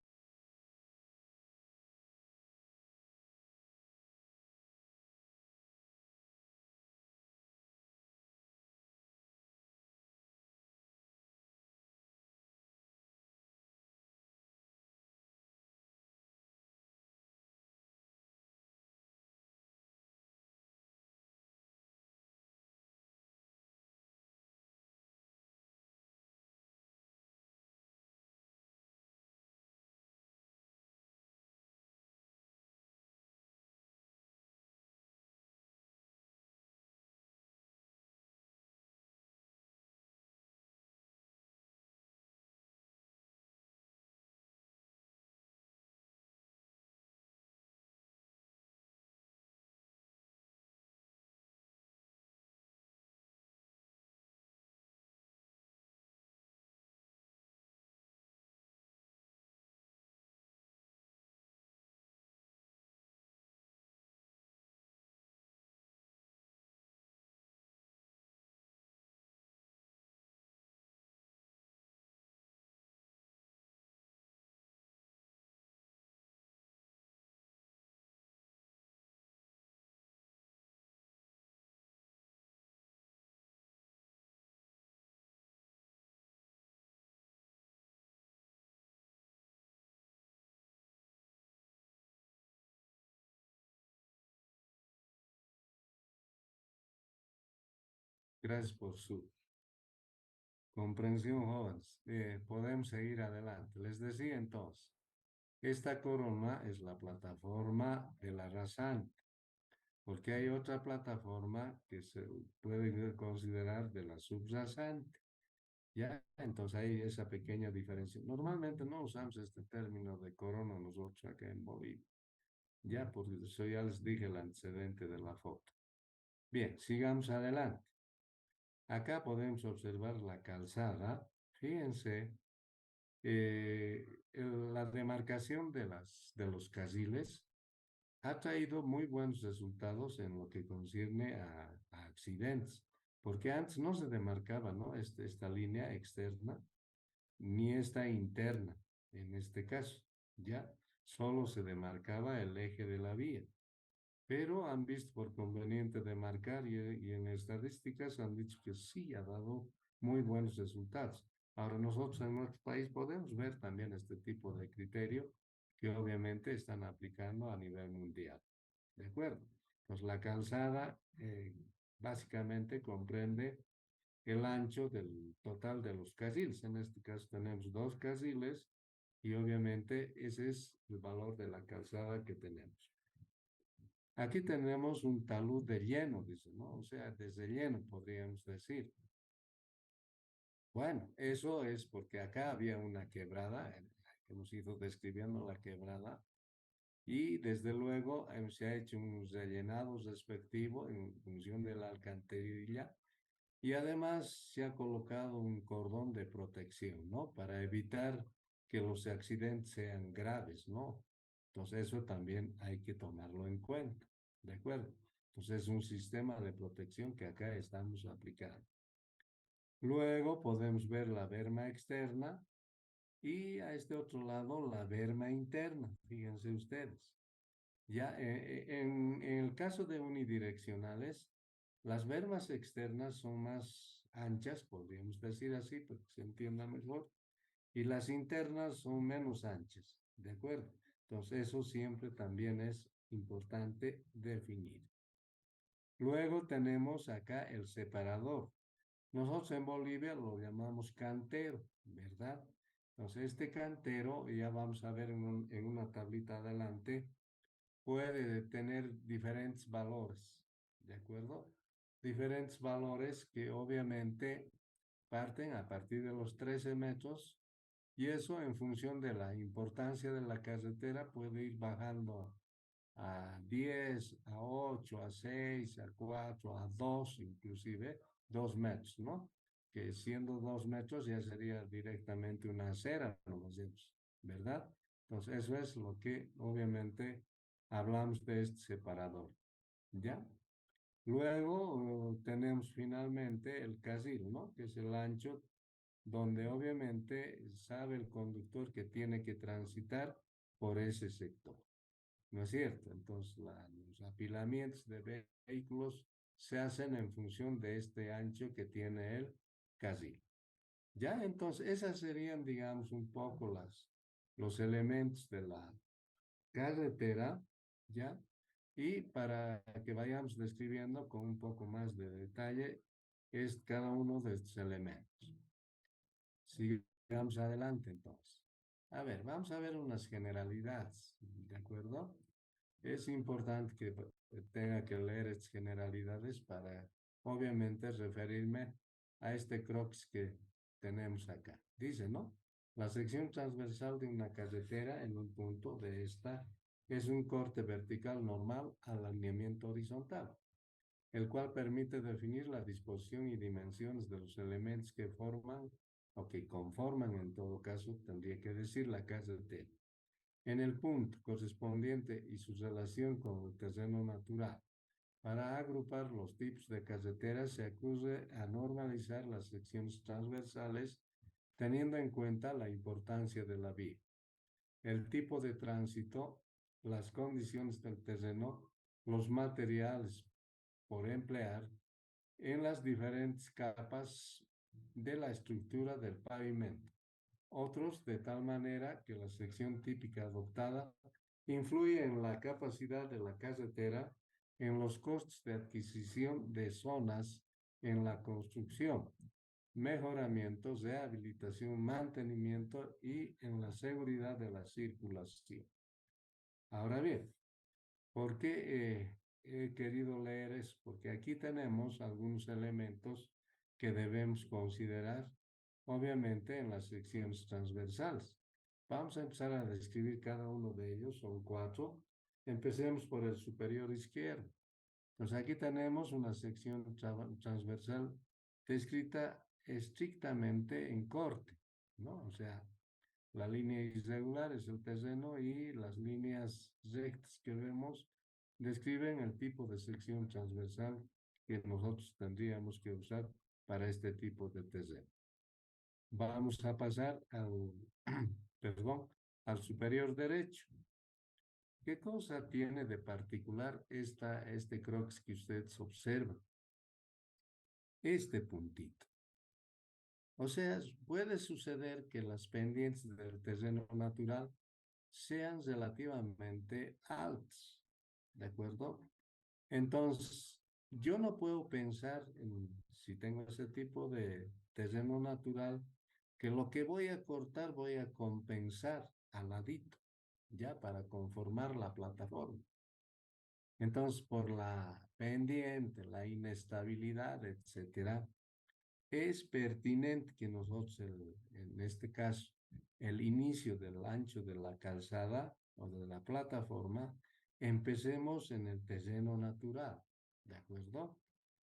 Gracias por su comprensión, jóvenes. Podemos seguir adelante. Les decía entonces, esta corona es la plataforma de la rasante, porque hay otra plataforma que se puede considerar de la subrasante. ¿Ya? Entonces hay esa pequeña diferencia. Normalmente no usamos este término de corona nosotros acá en Bolivia. Ya, porque eso ya les dije el antecedente de la foto. Bien, sigamos adelante. Acá podemos observar la calzada. Fíjense, la demarcación de los carriles ha traído muy buenos resultados en lo que concierne a accidentes, porque antes no se demarcaba, ¿no? Esta línea externa ni esta interna, en este caso, ya solo se demarcaba el eje de la vía, pero han visto por conveniente demarcar y en estadísticas han dicho que sí ha dado muy buenos resultados. Ahora nosotros en nuestro país podemos ver también este tipo de criterio que obviamente están aplicando a nivel mundial. ¿De acuerdo? Pues la calzada básicamente comprende el ancho del total de los carriles. En este caso tenemos dos carriles y obviamente ese es el valor de la calzada que tenemos. Aquí tenemos un talud de lleno, dice, ¿no? O sea, desde lleno podríamos decir. Bueno, eso es porque acá había una quebrada, hemos ido describiendo la quebrada, y desde luego se ha hecho un rellenado respectivo en función de la alcantarilla y además se ha colocado un cordón de protección, ¿no? Para evitar que los accidentes sean graves, ¿no? Entonces eso también hay que tomarlo en cuenta, ¿de acuerdo? Entonces es un sistema de protección que acá estamos aplicando. Luego podemos ver la berma externa y a este otro lado la berma interna, fíjense ustedes. Ya en el caso de unidireccionales, las bermas externas son más anchas, podríamos decir así, para que se entienda mejor, y las internas son menos anchas, ¿de acuerdo? Entonces eso siempre también es importante definir. Luego tenemos acá el separador. Nosotros en Bolivia lo llamamos cantero, ¿verdad? Entonces este cantero, ya vamos a ver en una tablita adelante, puede tener diferentes valores, ¿de acuerdo? Diferentes valores que obviamente parten a partir de los 13 metros y eso en función de la importancia de la carretera puede ir bajando a 10, a 8, a 6, a 4, a 2, inclusive 2 metros, ¿no? Que siendo 2 metros ya sería directamente una acera, ¿no? ¿Verdad? Entonces, eso es lo que obviamente hablamos de este separador, ¿ya? Luego tenemos finalmente el carril, ¿no? Que es el ancho donde obviamente sabe el conductor que tiene que transitar por ese sector. ¿No es cierto? Entonces, los apilamientos de vehículos se hacen en función de este ancho que tiene el carril. Ya, entonces, esas serían, digamos, un poco los elementos de la carretera, ¿ya? Y para que vayamos describiendo con un poco más de detalle es cada uno de estos elementos. Sigamos adelante, entonces. A ver, vamos a ver unas generalidades, ¿de acuerdo? Es importante que tenga que leer estas generalidades para, obviamente, referirme a este croquis que tenemos acá. Dice, ¿no? La sección transversal de una carretera en un punto de esta es un corte vertical normal al alineamiento horizontal, el cual permite definir la disposición y dimensiones de los elementos que forman o que conforman, en todo caso, tendría que decir la carretera en el punto correspondiente y su relación con el terreno natural. Para agrupar los tipos de carreteras se acude a normalizar las secciones transversales teniendo en cuenta la importancia de la vía, el tipo de tránsito, las condiciones del terreno, los materiales por emplear en las diferentes capas de la estructura del pavimento. Otros de tal manera que la sección típica adoptada influye en la capacidad de la carretera, en los costos de adquisición de zonas en la construcción, mejoramientos, rehabilitación, mantenimiento y en la seguridad de la circulación. Ahora bien, ¿por qué he querido leer eso? Porque aquí tenemos algunos elementos que debemos considerar, obviamente, en las secciones transversales. Vamos a empezar a describir cada uno de ellos, son 4. Empecemos por el superior izquierdo. Entonces aquí tenemos una sección transversal descrita estrictamente en corte, ¿no? O sea, la línea irregular es el terreno y las líneas rectas que vemos describen el tipo de sección transversal que nosotros tendríamos que usar para este tipo de terreno. Vamos a pasar al, perdón, al superior derecho. ¿Qué cosa tiene de particular este croquis que ustedes observan? Este puntito. O sea, puede suceder que las pendientes del terreno natural sean relativamente altas, ¿de acuerdo? Entonces, yo no puedo pensar en, si tengo ese tipo de terreno natural, que lo que voy a cortar voy a compensar al ladito, ya para conformar la plataforma. Entonces, por la pendiente, la inestabilidad, etcétera, es pertinente que nosotros, en este caso, el inicio del ancho de la calzada o de la plataforma, empecemos en el terreno natural, ¿de acuerdo?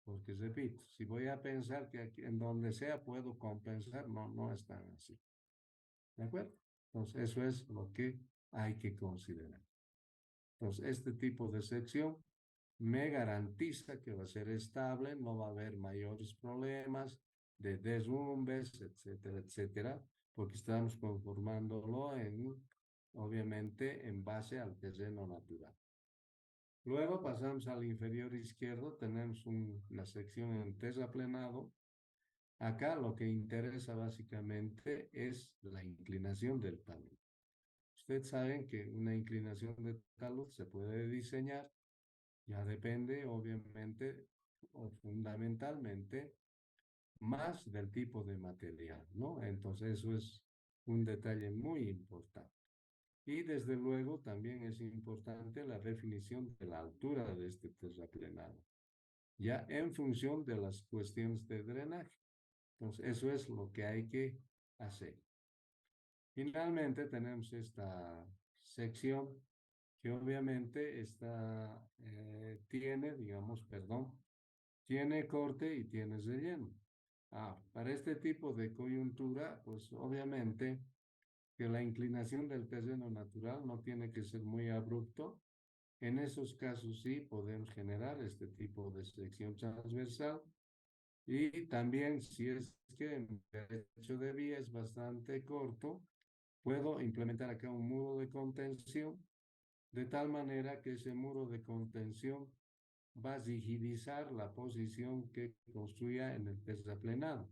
Porque repito, si voy a pensar que aquí, en donde sea puedo compensar, no, no es tan así, ¿de acuerdo? Entonces, eso es lo que hay que considerar. Entonces, este tipo de sección me garantiza que va a ser estable, no va a haber mayores problemas de derrumbes, etcétera, etcétera, porque estamos conformándolo obviamente, en base al terreno natural. Luego pasamos al inferior izquierdo, tenemos una sección en terraplenado. Acá lo que interesa básicamente es la inclinación del talud. Ustedes saben que una inclinación de talud se puede diseñar, ya depende obviamente o fundamentalmente más del tipo de material, ¿no? Entonces eso es un detalle muy importante. Y desde luego también es importante la definición de la altura de este terraplenado, ya en función de las cuestiones de drenaje. Entonces eso es lo que hay que hacer. Finalmente tenemos esta sección que obviamente tiene, digamos, perdón, tiene corte y tiene relleno. Para este tipo de coyuntura, pues obviamente que la inclinación del terreno natural no tiene que ser muy abrupto. En esos casos sí podemos generar este tipo de sección transversal. Y también si es que el derecho de vía es bastante corto, puedo implementar acá un muro de contención de tal manera que ese muro de contención va a rigidizar la posición que construya en el terraplenado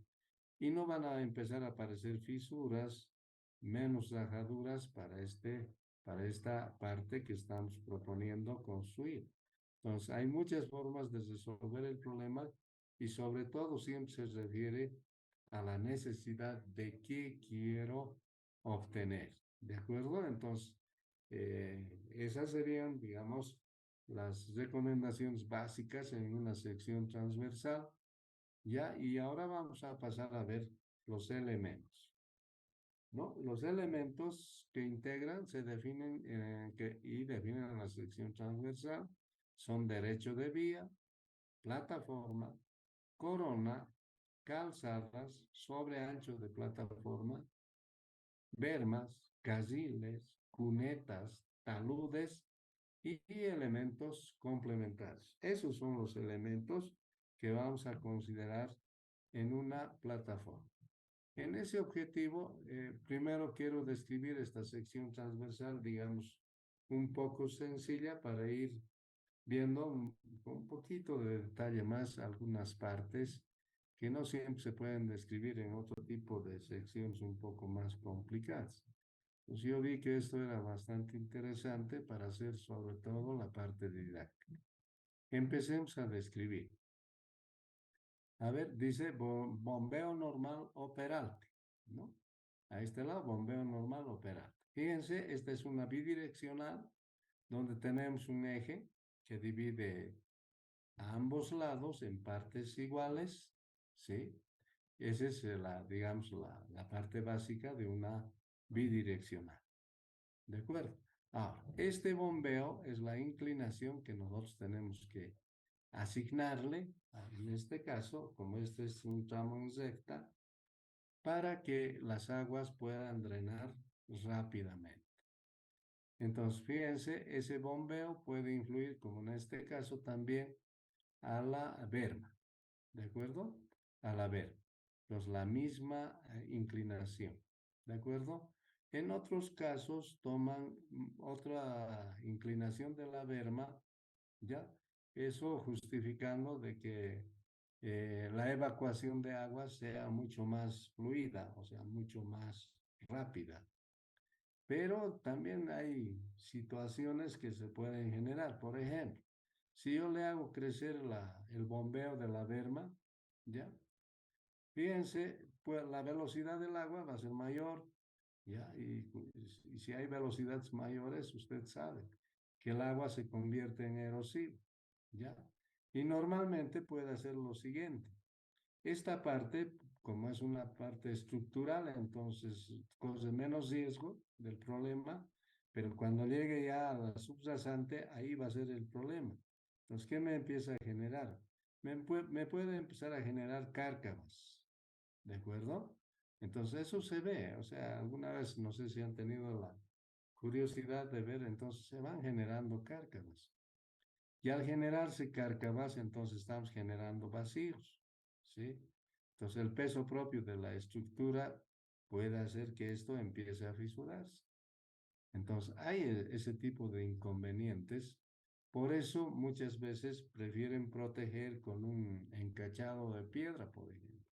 y no van a empezar a aparecer fisuras, menos rajaduras para esta parte que estamos proponiendo construir. Entonces, hay muchas formas de resolver el problema y sobre todo siempre se refiere a la necesidad de qué quiero obtener. ¿De acuerdo? Entonces, esas serían, digamos, las recomendaciones básicas en una sección transversal. Ya, y ahora vamos a pasar a ver los elementos, ¿no? Los elementos que integran se definen y definen la sección transversal son derecho de vía, plataforma, corona, calzadas, sobre ancho de plataforma, bermas, carriles, cunetas, taludes y elementos complementarios. Esos son los elementos que vamos a considerar en una plataforma. En ese objetivo, primero quiero describir esta sección transversal, digamos, un poco sencilla para ir viendo con un poquito de detalle más algunas partes que no siempre se pueden describir en otro tipo de secciones un poco más complicadas. Pues yo vi que esto era bastante interesante para hacer sobre todo la parte didáctica. Empecemos a describir. A ver, dice bombeo normal operante, ¿no? A este lado, bombeo normal operante. Fíjense, esta es una bidireccional donde tenemos un eje que divide a ambos lados en partes iguales, ¿sí? Esa es digamos, la parte básica de una bidireccional. ¿De acuerdo? Ahora, este bombeo es la inclinación que nosotros tenemos que asignarle, en este caso, como este es un tramo en recta, para que las aguas puedan drenar rápidamente. Entonces, fíjense, ese bombeo puede influir, como en este caso, también a la berma, ¿de acuerdo? A la berma. Entonces, la misma inclinación, ¿de acuerdo? En otros casos toman otra inclinación de la berma, ¿ya? Eso justificando de que la evacuación de agua sea mucho más fluida, o sea, mucho más rápida. Pero también hay situaciones que se pueden generar. Por ejemplo, si yo le hago crecer el bombeo de la berma, ¿ya? Fíjense, pues la velocidad del agua va a ser mayor, ¿ya? Y si hay velocidades mayores, usted sabe que el agua se convierte en erosivo, ¿ya? Y normalmente puede hacer lo siguiente. Esta parte, como es una parte estructural, entonces causa menos riesgo del problema, pero cuando llegue ya a la subyacente, ahí va a ser el problema. Entonces, ¿qué me empieza a generar? Me puede empezar a generar cárcamas, ¿de acuerdo? Entonces, eso se ve, o sea, alguna vez, no sé si han tenido la curiosidad de ver, entonces se van generando cárcamas. Y al generarse cárcamas, entonces estamos generando vacíos, ¿sí? Entonces el peso propio de la estructura puede hacer que esto empiece a fisurarse. Entonces hay ese tipo de inconvenientes. Por eso muchas veces prefieren proteger con un encachado de piedra, por ejemplo.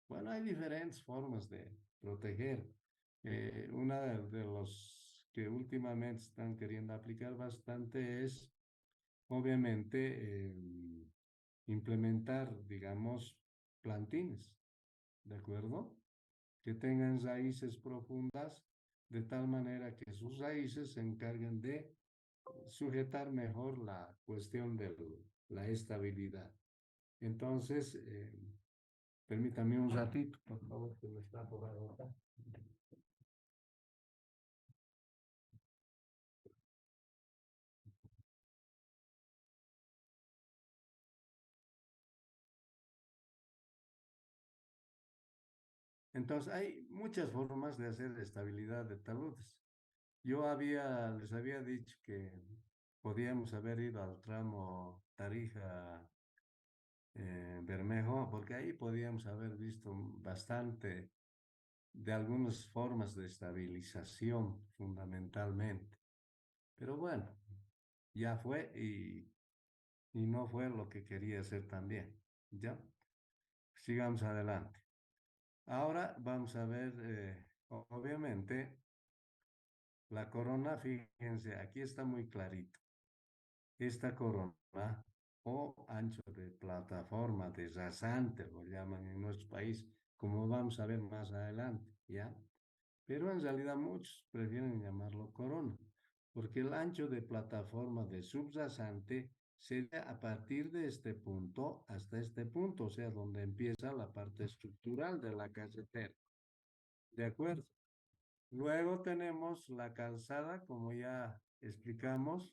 Bueno, hay diferentes formas de proteger. Una de los que últimamente están queriendo aplicar bastante es obviamente implementar, digamos, plantines, ¿de acuerdo? Que tengan raíces profundas de tal manera que sus raíces se encarguen de sujetar mejor la cuestión de la estabilidad. Entonces, permítame un ratito, por favor, que me está por acá. Entonces, hay muchas formas de hacer estabilidad de taludes. Les había dicho que podíamos haber ido al tramo Tarija Bermejo, porque ahí podíamos haber visto bastante de algunas formas de estabilización fundamentalmente. Pero bueno, ya fue y no fue lo que quería hacer también. Ya, sigamos adelante. Ahora vamos a ver, obviamente, la corona, fíjense, aquí está muy clarito. Esta corona o ancho de plataforma, de rasante, lo llaman en nuestro país, como vamos a ver más adelante, ¿ya? Pero en realidad muchos prefieren llamarlo corona, porque el ancho de plataforma de subrasante sería a partir de este punto hasta este punto, o sea, donde empieza la parte estructural de la casetera. ¿De acuerdo? Luego tenemos la calzada, como ya explicamos,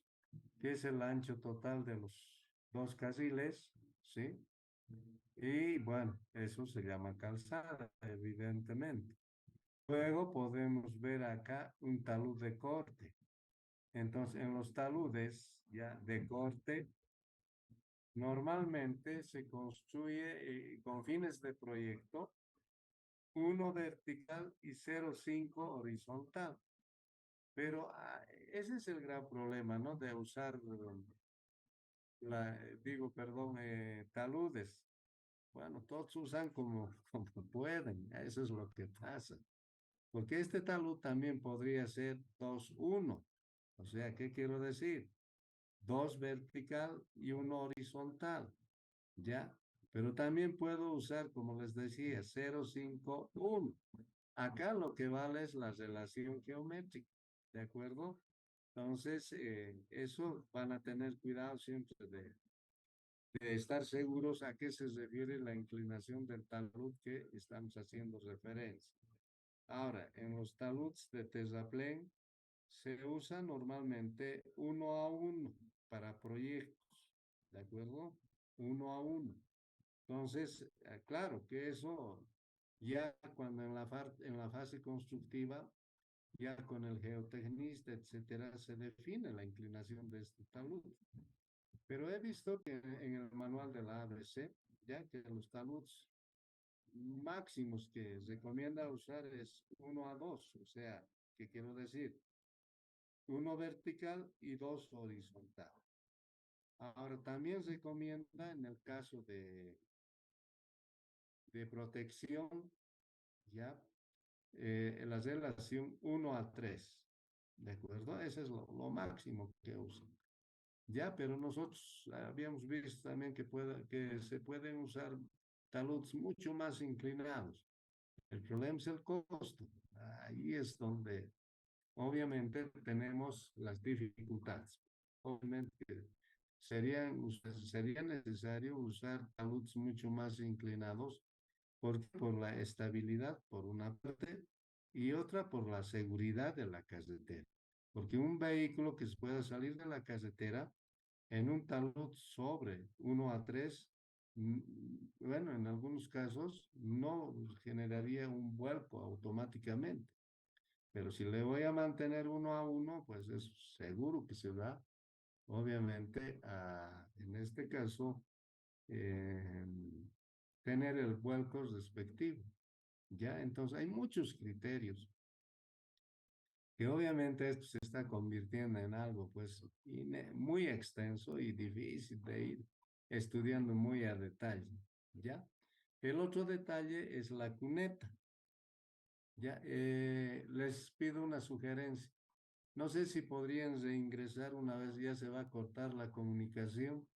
que es el ancho total de los dos carriles, ¿sí? Y bueno, eso se llama calzada, evidentemente. Luego podemos ver acá un talud de corte. Entonces, en los taludes ya de corte, normalmente se construye con fines de proyecto, uno vertical y 0,5 horizontal. Pero ese es el gran problema, ¿no? De usar, digo, perdón, taludes. Bueno, todos usan como, como pueden, eso es lo que pasa. Porque este talud también podría ser 2-1. O sea, ¿qué quiero decir? Dos vertical y uno horizontal, ¿ya? Pero también puedo usar, como les decía, 0,5-1. Acá lo que vale es la relación geométrica, ¿de acuerdo? Entonces, eso van a tener cuidado siempre de estar seguros a qué se refiere la inclinación del talud que estamos haciendo referencia. Ahora, en los taluds de terraplén se usa normalmente 1-1 para proyectos, ¿de acuerdo? 1-1. Entonces, claro que eso ya cuando en la fase constructiva, ya con el geotecnista, etcétera, se define la inclinación de este talud. Pero he visto que en el manual de la ABC, ya que los taluds máximos que recomienda usar es 1-2, o sea, ¿qué quiero decir? Uno vertical y dos horizontal. Ahora, también recomienda en el caso de protección, ya, la relación 1-3, ¿de acuerdo? Ese es lo máximo que usan. Ya, pero nosotros habíamos visto también que se pueden usar taludes mucho más inclinados. El problema es el costo. Ahí es donde obviamente tenemos las dificultades. Obviamente sería necesario usar taludes mucho más inclinados por la estabilidad, por una parte, y otra por la seguridad de la carretera. Porque un vehículo que se pueda salir de la carretera en un talud sobre 1 a 3, bueno, en algunos casos no generaría un vuelco automáticamente, pero si le voy a mantener 1 a 1, pues es seguro que se va, obviamente, en este caso, eh, tener el vuelco respectivo. ¿Ya? Entonces hay muchos criterios que obviamente esto se está convirtiendo en algo pues muy extenso y difícil de ir estudiando muy a detalle, ¿ya? El otro detalle es la cuneta, ¿ya? Les pido una sugerencia. No sé si podrían reingresar una vez ya se va a cortar la comunicación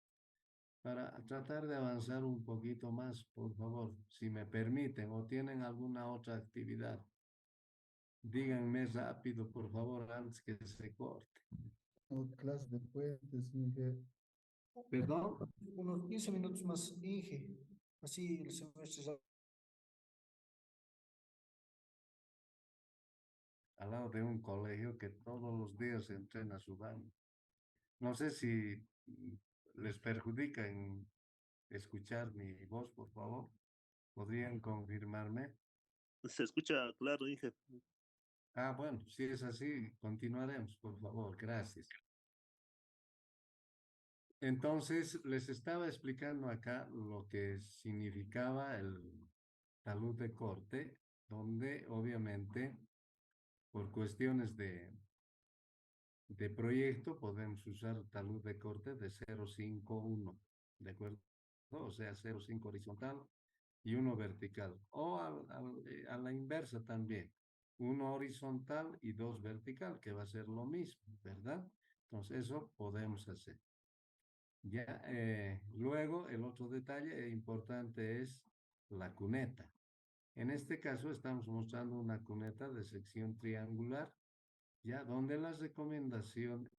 para tratar de avanzar un poquito más, por favor, si me permiten o tienen alguna otra actividad. Díganme rápido, por favor, antes que se corte. Clase de puentes, Inge. Perdón, Unos 15 minutos más, Inge. Así el semestre. al lado de un colegio que todos los días se entrena su baño. No sé si les perjudica en escuchar mi voz, por favor. ¿Podrían confirmarme? Se escucha claro, Inge. Ah, bueno, si es así, continuaremos, por favor. Gracias. Entonces, les estaba explicando acá lo que significaba el talud de corte, donde obviamente por cuestiones de proyecto podemos usar talud de corte de 0,51, ¿de acuerdo? O sea, 0,5 horizontal y uno vertical. O a la inversa también, uno horizontal y dos vertical, que va a ser lo mismo, ¿verdad? Entonces, eso podemos hacer. Ya, luego, el otro detalle importante es la cuneta. En este caso, estamos mostrando una cuneta de sección triangular, ya donde la recomendación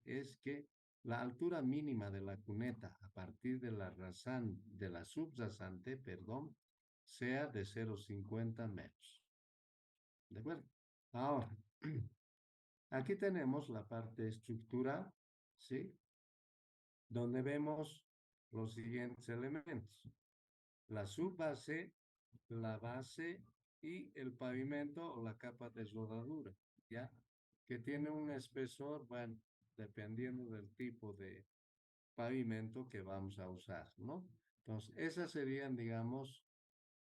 es que la altura mínima de la cuneta a partir de de la subrasante, perdón, sea de 0,50 metros. ¿De acuerdo? Ahora, aquí tenemos la parte estructural, ¿sí? Donde vemos los siguientes elementos. La subbase, la base y el pavimento o la capa de rodadura, ¿ya? Que tiene un espesor, bueno, dependiendo del tipo de pavimento que vamos a usar, ¿no? Entonces, esas serían, digamos,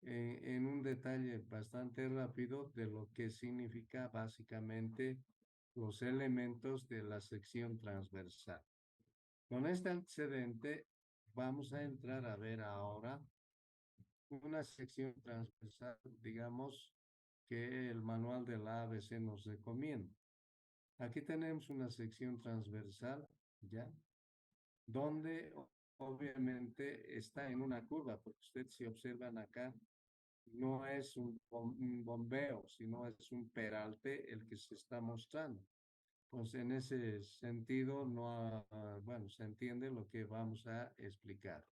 en un detalle bastante rápido de lo que significa básicamente los elementos de la sección transversal. Con este antecedente, vamos a entrar a ver ahora una sección transversal, digamos, que el manual de la ABC nos recomienda. Aquí tenemos una sección transversal, ¿ya? Donde obviamente está en una curva, porque ustedes si observan acá, no es un bombeo, sino es un peralte el que se está mostrando. Pues en ese sentido, no, bueno, se entiende lo que vamos a explicar.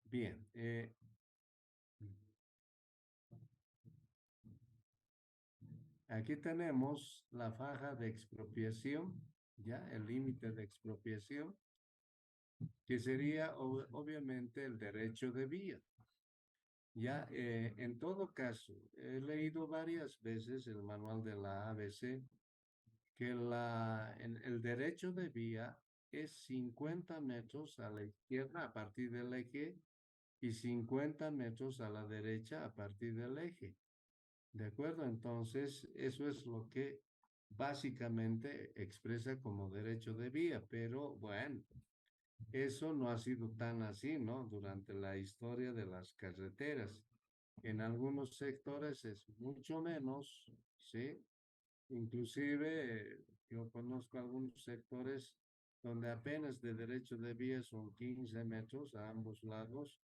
Bien, aquí tenemos la faja de expropiación, ya el límite de expropiación, que sería obviamente el derecho de vía. Ya, en todo caso, he leído varias veces el manual de la ABC que el derecho de vía es 50 metros a la izquierda a partir del eje y 50 metros a la derecha a partir del eje. ¿De acuerdo? Entonces, eso es lo que básicamente expresa como derecho de vía, pero bueno, eso no ha sido tan así, ¿no? Durante la historia de las carreteras. En algunos sectores es mucho menos, ¿sí? Inclusive yo conozco algunos sectores donde apenas de derecho de vía son 15 metros a ambos lados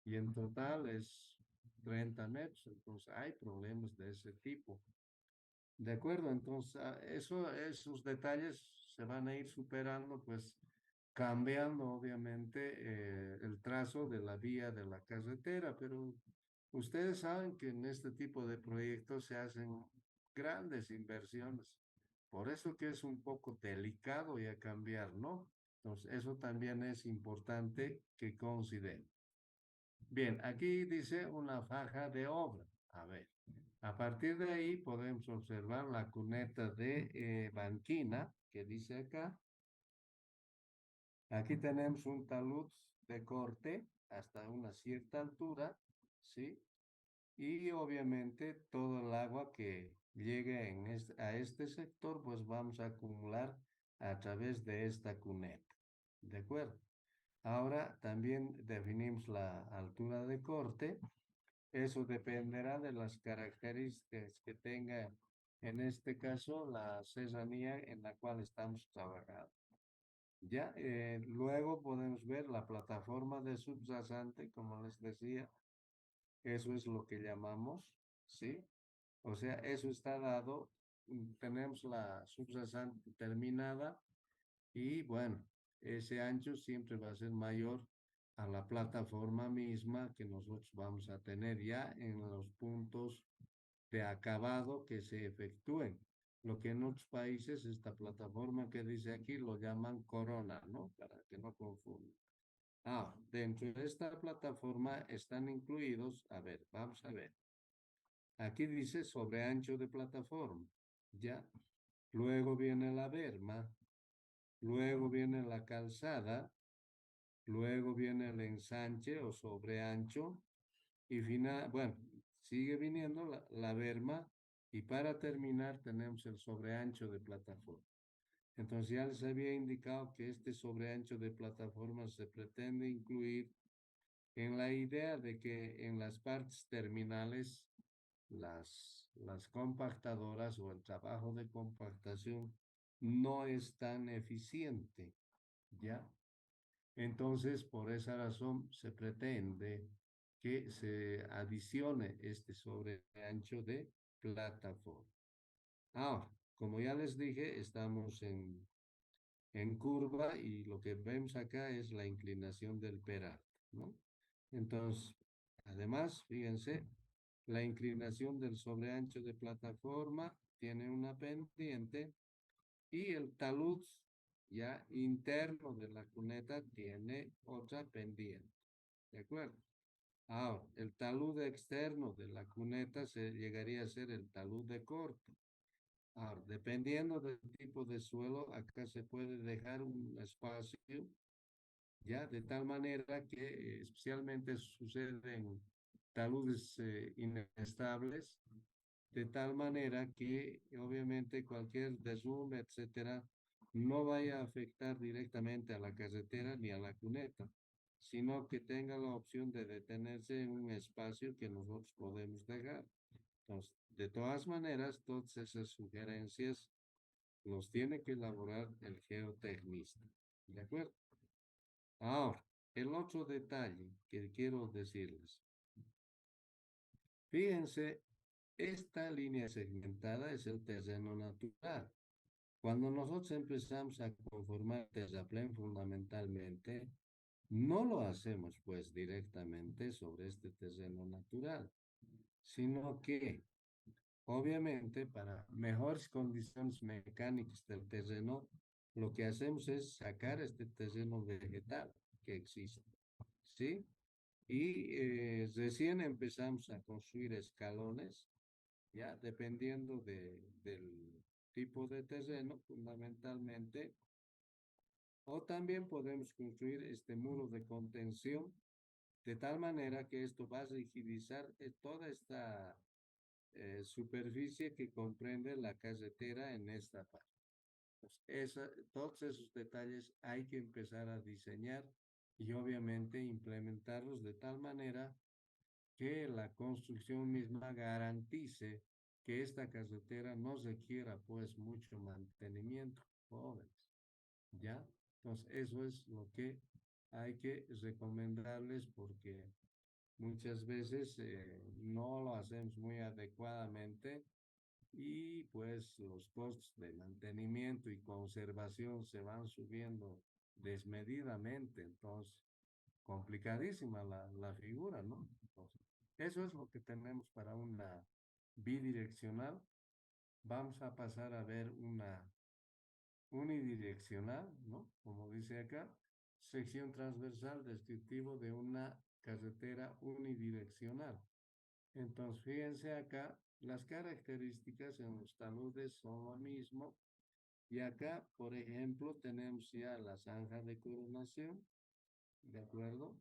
y en total es 30 metros. Entonces hay problemas de ese tipo. De acuerdo, entonces esos detalles se van a ir superando, pues cambiando obviamente el trazo de la vía de la carretera, pero Ustedes saben que en este tipo de proyectos se hacen grandes inversiones. Por eso que es un poco delicado ya cambiar, ¿no? Entonces, eso también es importante que consideren. Bien, aquí dice una faja de obra. A ver, a partir de ahí podemos observar la cuneta de banquina que dice acá. Aquí tenemos un talud de corte hasta una cierta altura, ¿sí? Y obviamente todo el agua que llegue a este sector, pues vamos a acumular a través de esta cuneta. ¿De acuerdo? Ahora también definimos la altura de corte. Eso dependerá de las características que tenga, en este caso, la serranía en la cual estamos trabajando. Ya, luego podemos ver la plataforma de subrasante, como les decía, eso es lo que llamamos, ¿sí? O sea, eso está dado, tenemos la subrasante terminada y bueno, ese ancho siempre va a ser mayor a la plataforma misma que nosotros vamos a tener ya en los puntos de acabado que se efectúen. Lo que en otros países, esta plataforma que dice aquí, lo llaman corona, ¿no? Para que no confundan. Ah, dentro de esta plataforma están incluidos, a ver, vamos a ver. Aquí dice sobre ancho de plataforma, ¿ya? Luego viene la berma, luego viene la calzada, luego viene el ensanche o sobre ancho, y final, bueno, sigue viniendo la berma, y para terminar tenemos el sobreancho de plataforma. Entonces ya les había indicado que este sobreancho de plataforma se pretende incluir en la idea de que en las partes terminales las compactadoras o el trabajo de compactación no es tan eficiente, ¿ya? Entonces, por esa razón se pretende que se adicione este sobreancho de plataforma. Ahora, como ya les dije, estamos en curva y lo que vemos acá es la inclinación del peralte, ¿no? Entonces, además, fíjense, la inclinación del sobreancho de plataforma tiene una pendiente y el talud ya interno de la cuneta tiene otra pendiente. ¿De acuerdo? Ahora, el talud externo de la cuneta se llegaría a ser el talud de corte. Ahora, dependiendo del tipo de suelo, acá se puede dejar un espacio, ya, de tal manera que especialmente sucede en taludes inestables, de tal manera que obviamente cualquier derrumbe, etcétera, no vaya a afectar directamente a la carretera ni a la cuneta, sino que tenga la opción de detenerse en un espacio que nosotros podemos dejar. Entonces, de todas maneras, todas esas sugerencias los tiene que elaborar el geotecnista. ¿De acuerdo? Ahora, el otro detalle que quiero decirles. Fíjense, esta línea segmentada es el terreno natural. Cuando nosotros empezamos a conformar terraplén fundamentalmente, no lo hacemos pues directamente sobre este terreno natural, sino que obviamente para mejores condiciones mecánicas del terreno, lo que hacemos es sacar este terreno vegetal que existe, ¿sí? Y recién empezamos a construir escalones, ya dependiendo del tipo de terreno, fundamentalmente. O también podemos construir este muro de contención de tal manera que esto va a rigidizar toda esta superficie que comprende la carretera en esta parte. Pues todos esos detalles hay que empezar a diseñar y obviamente implementarlos de tal manera que la construcción misma garantice que esta carretera no requiera pues mucho mantenimiento, jóvenes, ¿ya? Entonces eso es lo que hay que recomendarles porque muchas veces no lo hacemos muy adecuadamente y pues los costos de mantenimiento y conservación se van subiendo desmedidamente, entonces complicadísima la figura, ¿no? Entonces, Eso es lo que tenemos para una bidireccional. Vamos a pasar a ver una unidireccional, ¿no? Como dice acá, sección transversal descriptivo de una carretera unidireccional. Entonces, fíjense acá, las características en los taludes son lo mismo. Y acá, por ejemplo, tenemos ya la zanja de coronación, ¿de acuerdo?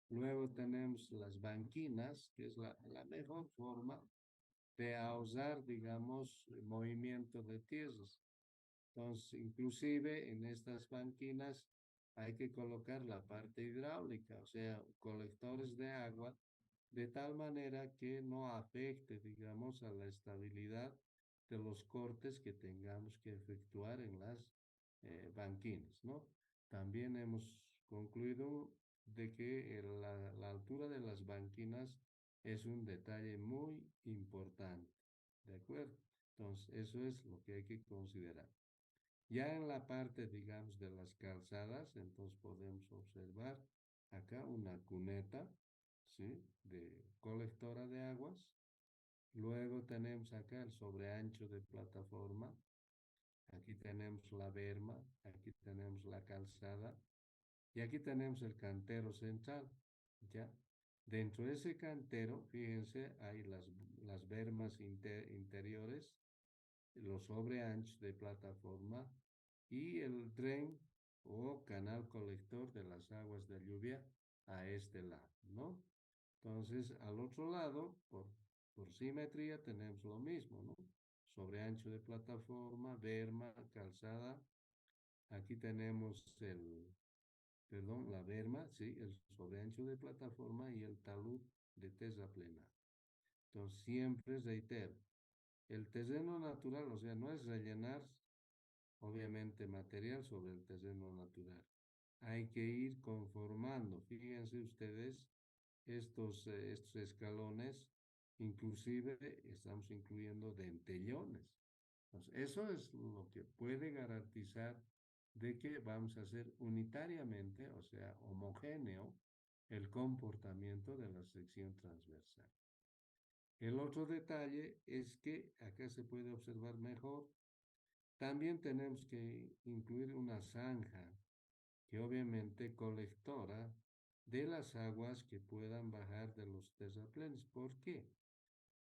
Luego tenemos las banquinas, que es la mejor forma de ahorrar, digamos, el movimiento de tierras. Entonces, inclusive en estas banquinas hay que colocar la parte hidráulica, o sea, colectores de agua, de tal manera que no afecte, digamos, a la estabilidad de los cortes que tengamos que efectuar en las banquinas, ¿no? También hemos concluido de que la altura de las banquinas es un detalle muy importante, ¿de acuerdo? Entonces, eso es lo que hay que considerar. Ya en la parte, digamos, de las calzadas, entonces podemos observar acá una cuneta, ¿sí? De colectora de aguas. Luego tenemos acá el sobreancho de plataforma. Aquí tenemos la berma, aquí tenemos la calzada y aquí tenemos el cantero central, ¿ya? Dentro de ese cantero, fíjense, hay las bermas interiores, los sobreanchos de plataforma y el tren o canal colector de las aguas de lluvia a este lado, ¿no? Entonces, al otro lado, por simetría, tenemos lo mismo, ¿no? Sobre ancho de plataforma, berma, calzada. Aquí tenemos perdón, la berma, sí, el sobreancho de plataforma y el talud de terraplén. Entonces, siempre reitero, el terreno natural, o sea, no es rellenar, obviamente, material sobre el terreno natural. Hay que ir conformando. Fíjense ustedes, estos escalones, inclusive estamos incluyendo dentellones. Entonces, eso es lo que puede garantizar de que vamos a hacer unitariamente, o sea, homogéneo, el comportamiento de la sección transversal. El otro detalle es que acá se puede observar mejor. También tenemos que incluir una zanja que obviamente colectora de las aguas que puedan bajar de los terraplenes. ¿Por qué?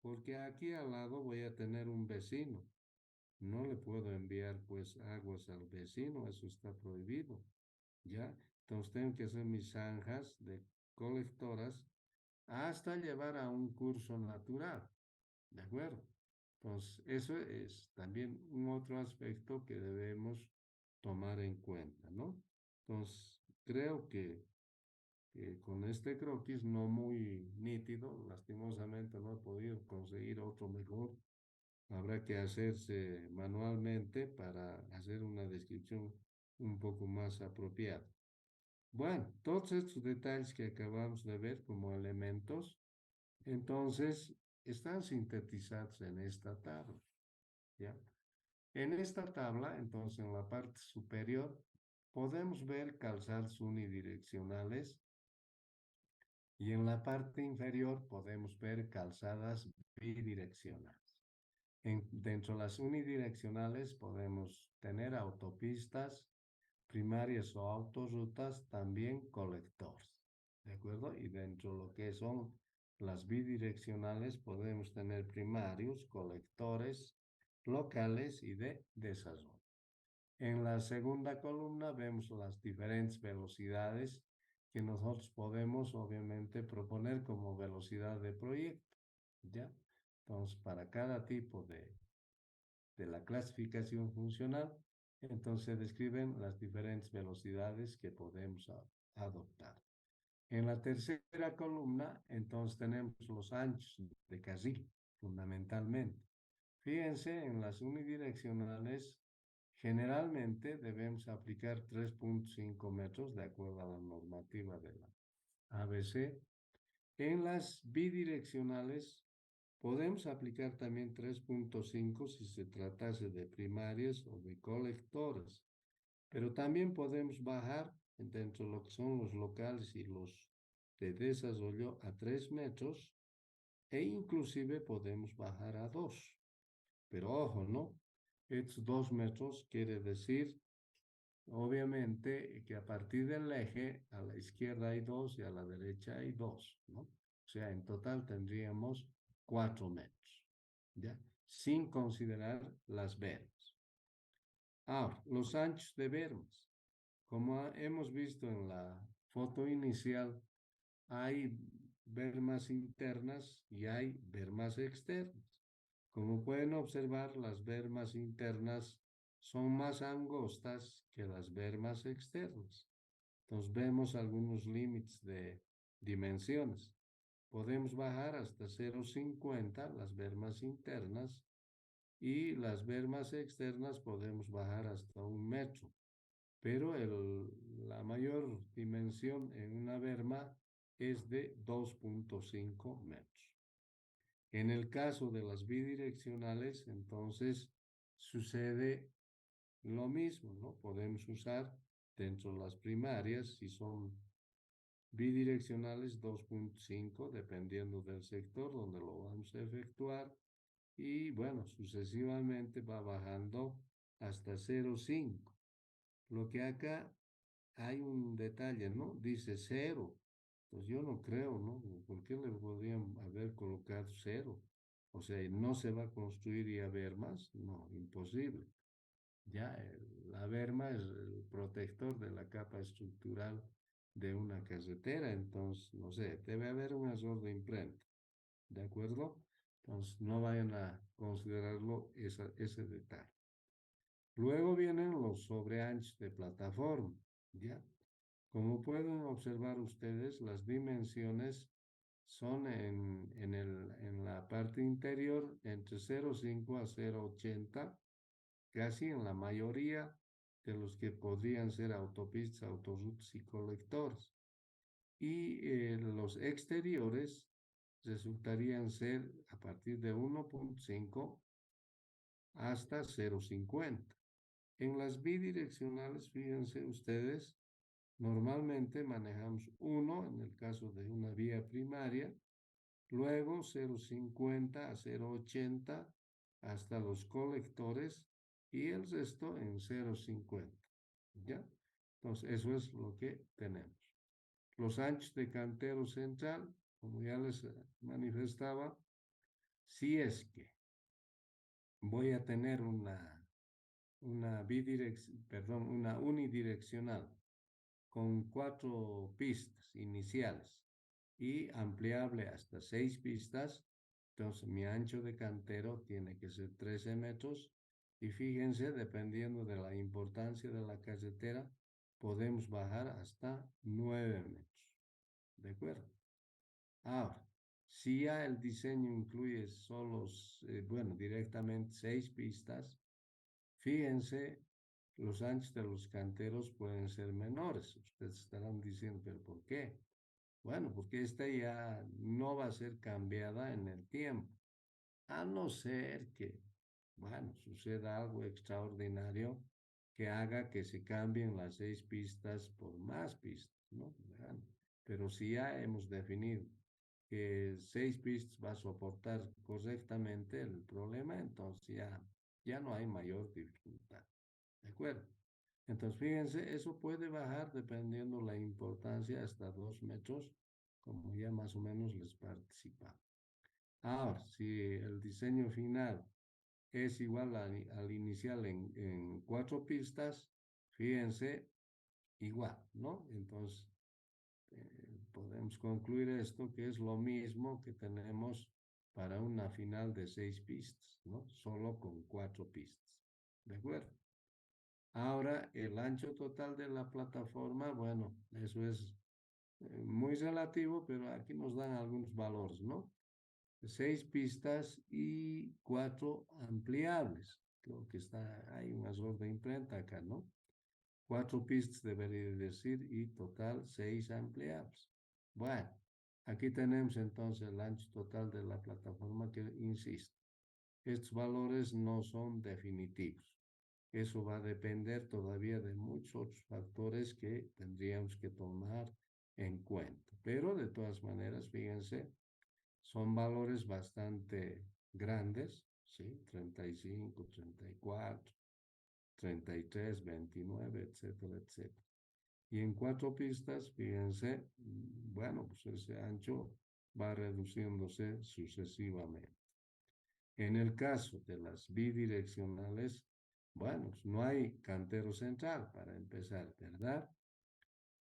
Porque aquí al lado voy a tener un vecino. No le puedo enviar pues aguas al vecino, eso está prohibido, ¿ya? Entonces tengo que hacer mis zanjas de colectoras hasta llevar a un curso natural, ¿de acuerdo? Entonces, eso es también un otro aspecto que debemos tomar en cuenta, ¿no? Entonces, creo que con este croquis no muy nítido, lastimosamente no he podido conseguir otro mejor. Habrá que hacerse manualmente para hacer una descripción un poco más apropiada. Bueno, todos estos detalles que acabamos de ver como elementos, entonces están sintetizados en esta tabla, ¿ya? En esta tabla, entonces en la parte superior, podemos ver calzadas unidireccionales y en la parte inferior podemos ver calzadas bidireccionales. Dentro de las unidireccionales podemos tener autopistas primarias o autorutas, también colectores, ¿de acuerdo? Y dentro de lo que son las bidireccionales podemos tener primarios, colectores locales y de desarrollo. En la segunda columna vemos las diferentes velocidades que nosotros podemos obviamente proponer como velocidad de proyecto, ¿ya? Entonces, para cada tipo de la clasificación funcional, entonces se describen las diferentes velocidades que podemos adoptar. En la tercera columna, entonces tenemos los anchos de carril, fundamentalmente. Fíjense, en las unidireccionales, generalmente debemos aplicar 3.5 metros de acuerdo a la normativa de la ABC. En las bidireccionales, podemos aplicar también 3.5 si se tratase de primarias o de colectoras, pero también podemos bajar dentro de lo que son los locales y los de desarrollo a 3 metros e inclusive podemos bajar a 2. Pero ojo, ¿no? Estos 2 metros quiere decir, obviamente, que a partir del eje, a la izquierda hay 2 y a la derecha hay 2, ¿no? O sea, en total tendríamos 4 metros, ¿ya? Sin considerar las bermas. Ahora, los anchos de bermas. Como hemos visto en la foto inicial, hay bermas internas y hay bermas externas. Como pueden observar, las bermas internas son más angostas que las bermas externas. Entonces vemos algunos límites de dimensiones. Podemos bajar hasta 0,50 las bermas internas y las bermas externas podemos bajar hasta 1 metro. Pero la mayor dimensión en una berma es de 2,5 metros. En el caso de las bidireccionales, entonces sucede lo mismo, ¿no? Podemos usar dentro de las primarias, si son bidireccionales, 2,5, dependiendo del sector donde lo vamos a efectuar. Y bueno, sucesivamente va bajando hasta 0,5. Lo que acá hay un detalle, ¿no? Dice 0. Pues yo no creo, ¿no? ¿Por qué le podrían haber colocado 0? O sea, ¿no se va a construir y haber más? No, imposible. Ya, la berma es el protector de la capa estructural de una carretera, entonces, no sé, debe haber un error de imprenta, ¿de acuerdo? Entonces, no vayan a considerarlo ese detalle. Luego vienen los sobreanchos de plataforma, ¿ya? Como pueden observar ustedes, las dimensiones son en la parte interior entre 0,5 a 0,80, casi en la mayoría de los que podrían ser autopistas, autorrutas y colectores. Y los exteriores resultarían ser a partir de 1,5 hasta 0,50. En las bidireccionales, fíjense ustedes, normalmente manejamos 1 en el caso de una vía primaria, luego 0,50 a 0,80 hasta los colectores y el resto en 0,50. ¿Ya? Entonces, eso es lo que tenemos. Los anchos de cantero central, como ya les manifestaba, si es que voy a tener una unidireccional con 4 pistas iniciales y ampliable hasta 6 pistas, entonces mi ancho de cantero tiene que ser 13 metros y fíjense, dependiendo de la importancia de la carretera, podemos bajar hasta 9 metros. ¿De acuerdo? Ahora, si ya el diseño incluye solo, directamente 6 pistas, fíjense, los anchos de los canteros pueden ser menores. Ustedes estarán diciendo, ¿pero por qué? Bueno, porque esta ya no va a ser cambiada en el tiempo, a no ser que, bueno, suceda algo extraordinario que haga que se cambien las 6 pistas por más pistas, ¿no? Bueno, pero si ya hemos definido que 6 pistas va a soportar correctamente el problema, entonces ya no hay mayor dificultad. ¿De acuerdo? Entonces, fíjense, eso puede bajar dependiendo la importancia hasta 2 metros, como ya más o menos les participaba. Ahora, si el diseño final es igual al inicial en 4 pistas, fíjense, igual, ¿no? Entonces, podemos concluir esto que es lo mismo que tenemos para una final de 6 pistas, ¿no? Solo con 4 pistas. ¿De acuerdo? Ahora, el ancho total de la plataforma, bueno, eso es muy relativo, pero aquí nos dan algunos valores, ¿no? 6 pistas y 4 ampliables. Creo que hay un error de imprenta acá, ¿no? 4 pistas debería decir y total 6 ampliables. Bueno, aquí tenemos entonces el ancho total de la plataforma que, insisto, estos valores no son definitivos. Eso va a depender todavía de muchos otros factores que tendríamos que tomar en cuenta. Pero de todas maneras, fíjense, son valores bastante grandes, ¿sí? 35, 34, 33, 29, etcétera, etcétera. Y en 4 pistas, fíjense, bueno, pues ese ancho va reduciéndose sucesivamente. En el caso de las bidireccionales, bueno, pues no hay cantero central para empezar, ¿verdad?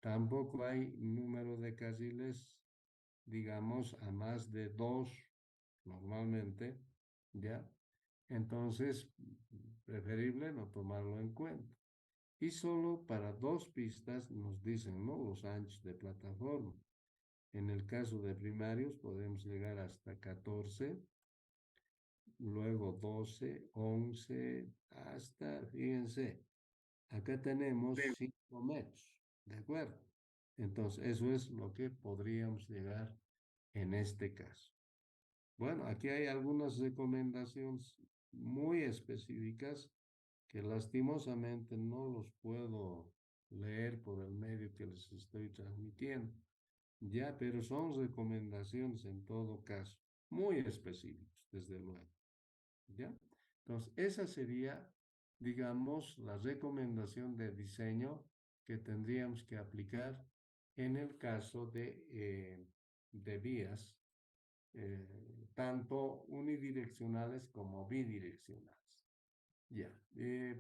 Tampoco hay número de carriles, digamos, a más de 2 normalmente, ¿ya? Entonces, preferible no tomarlo en cuenta. Y solo para 2 pistas nos dicen, ¿no? Los anchos de plataforma. En el caso de primarios podemos llegar hasta 14, luego 12, 11, hasta, fíjense, acá tenemos 5 metros, ¿de acuerdo? Entonces, eso es lo que podríamos llegar en este caso. Bueno, aquí hay algunas recomendaciones muy específicas que lastimosamente no los puedo leer por el medio que les estoy transmitiendo. Ya, pero son recomendaciones en todo caso, muy específicas, desde luego. ¿Ya? Entonces, esa sería, digamos, la recomendación de diseño que tendríamos que aplicar en el caso de vías, tanto unidireccionales como bidireccionales. Ya,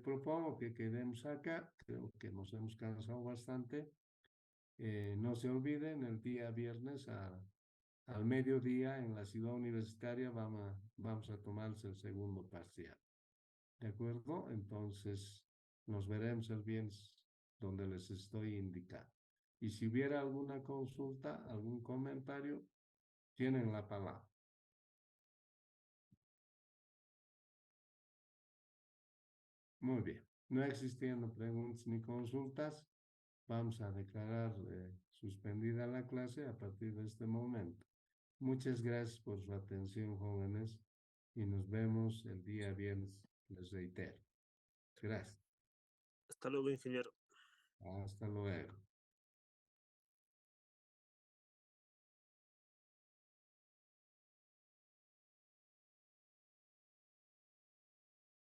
propongo que quedemos acá, creo que nos hemos cansado bastante. No se olviden, el día viernes al mediodía en la ciudad universitaria vamos a tomarse el segundo parcial. ¿De acuerdo? Entonces, nos veremos el viernes donde les estoy indicando. Y si hubiera alguna consulta, algún comentario, tienen la palabra. Muy bien. No existiendo preguntas ni consultas, vamos a declarar suspendida la clase a partir de este momento. Muchas gracias por su atención, jóvenes, y nos vemos el día viernes, les reitero. Gracias. Hasta luego, ingeniero. Hasta luego.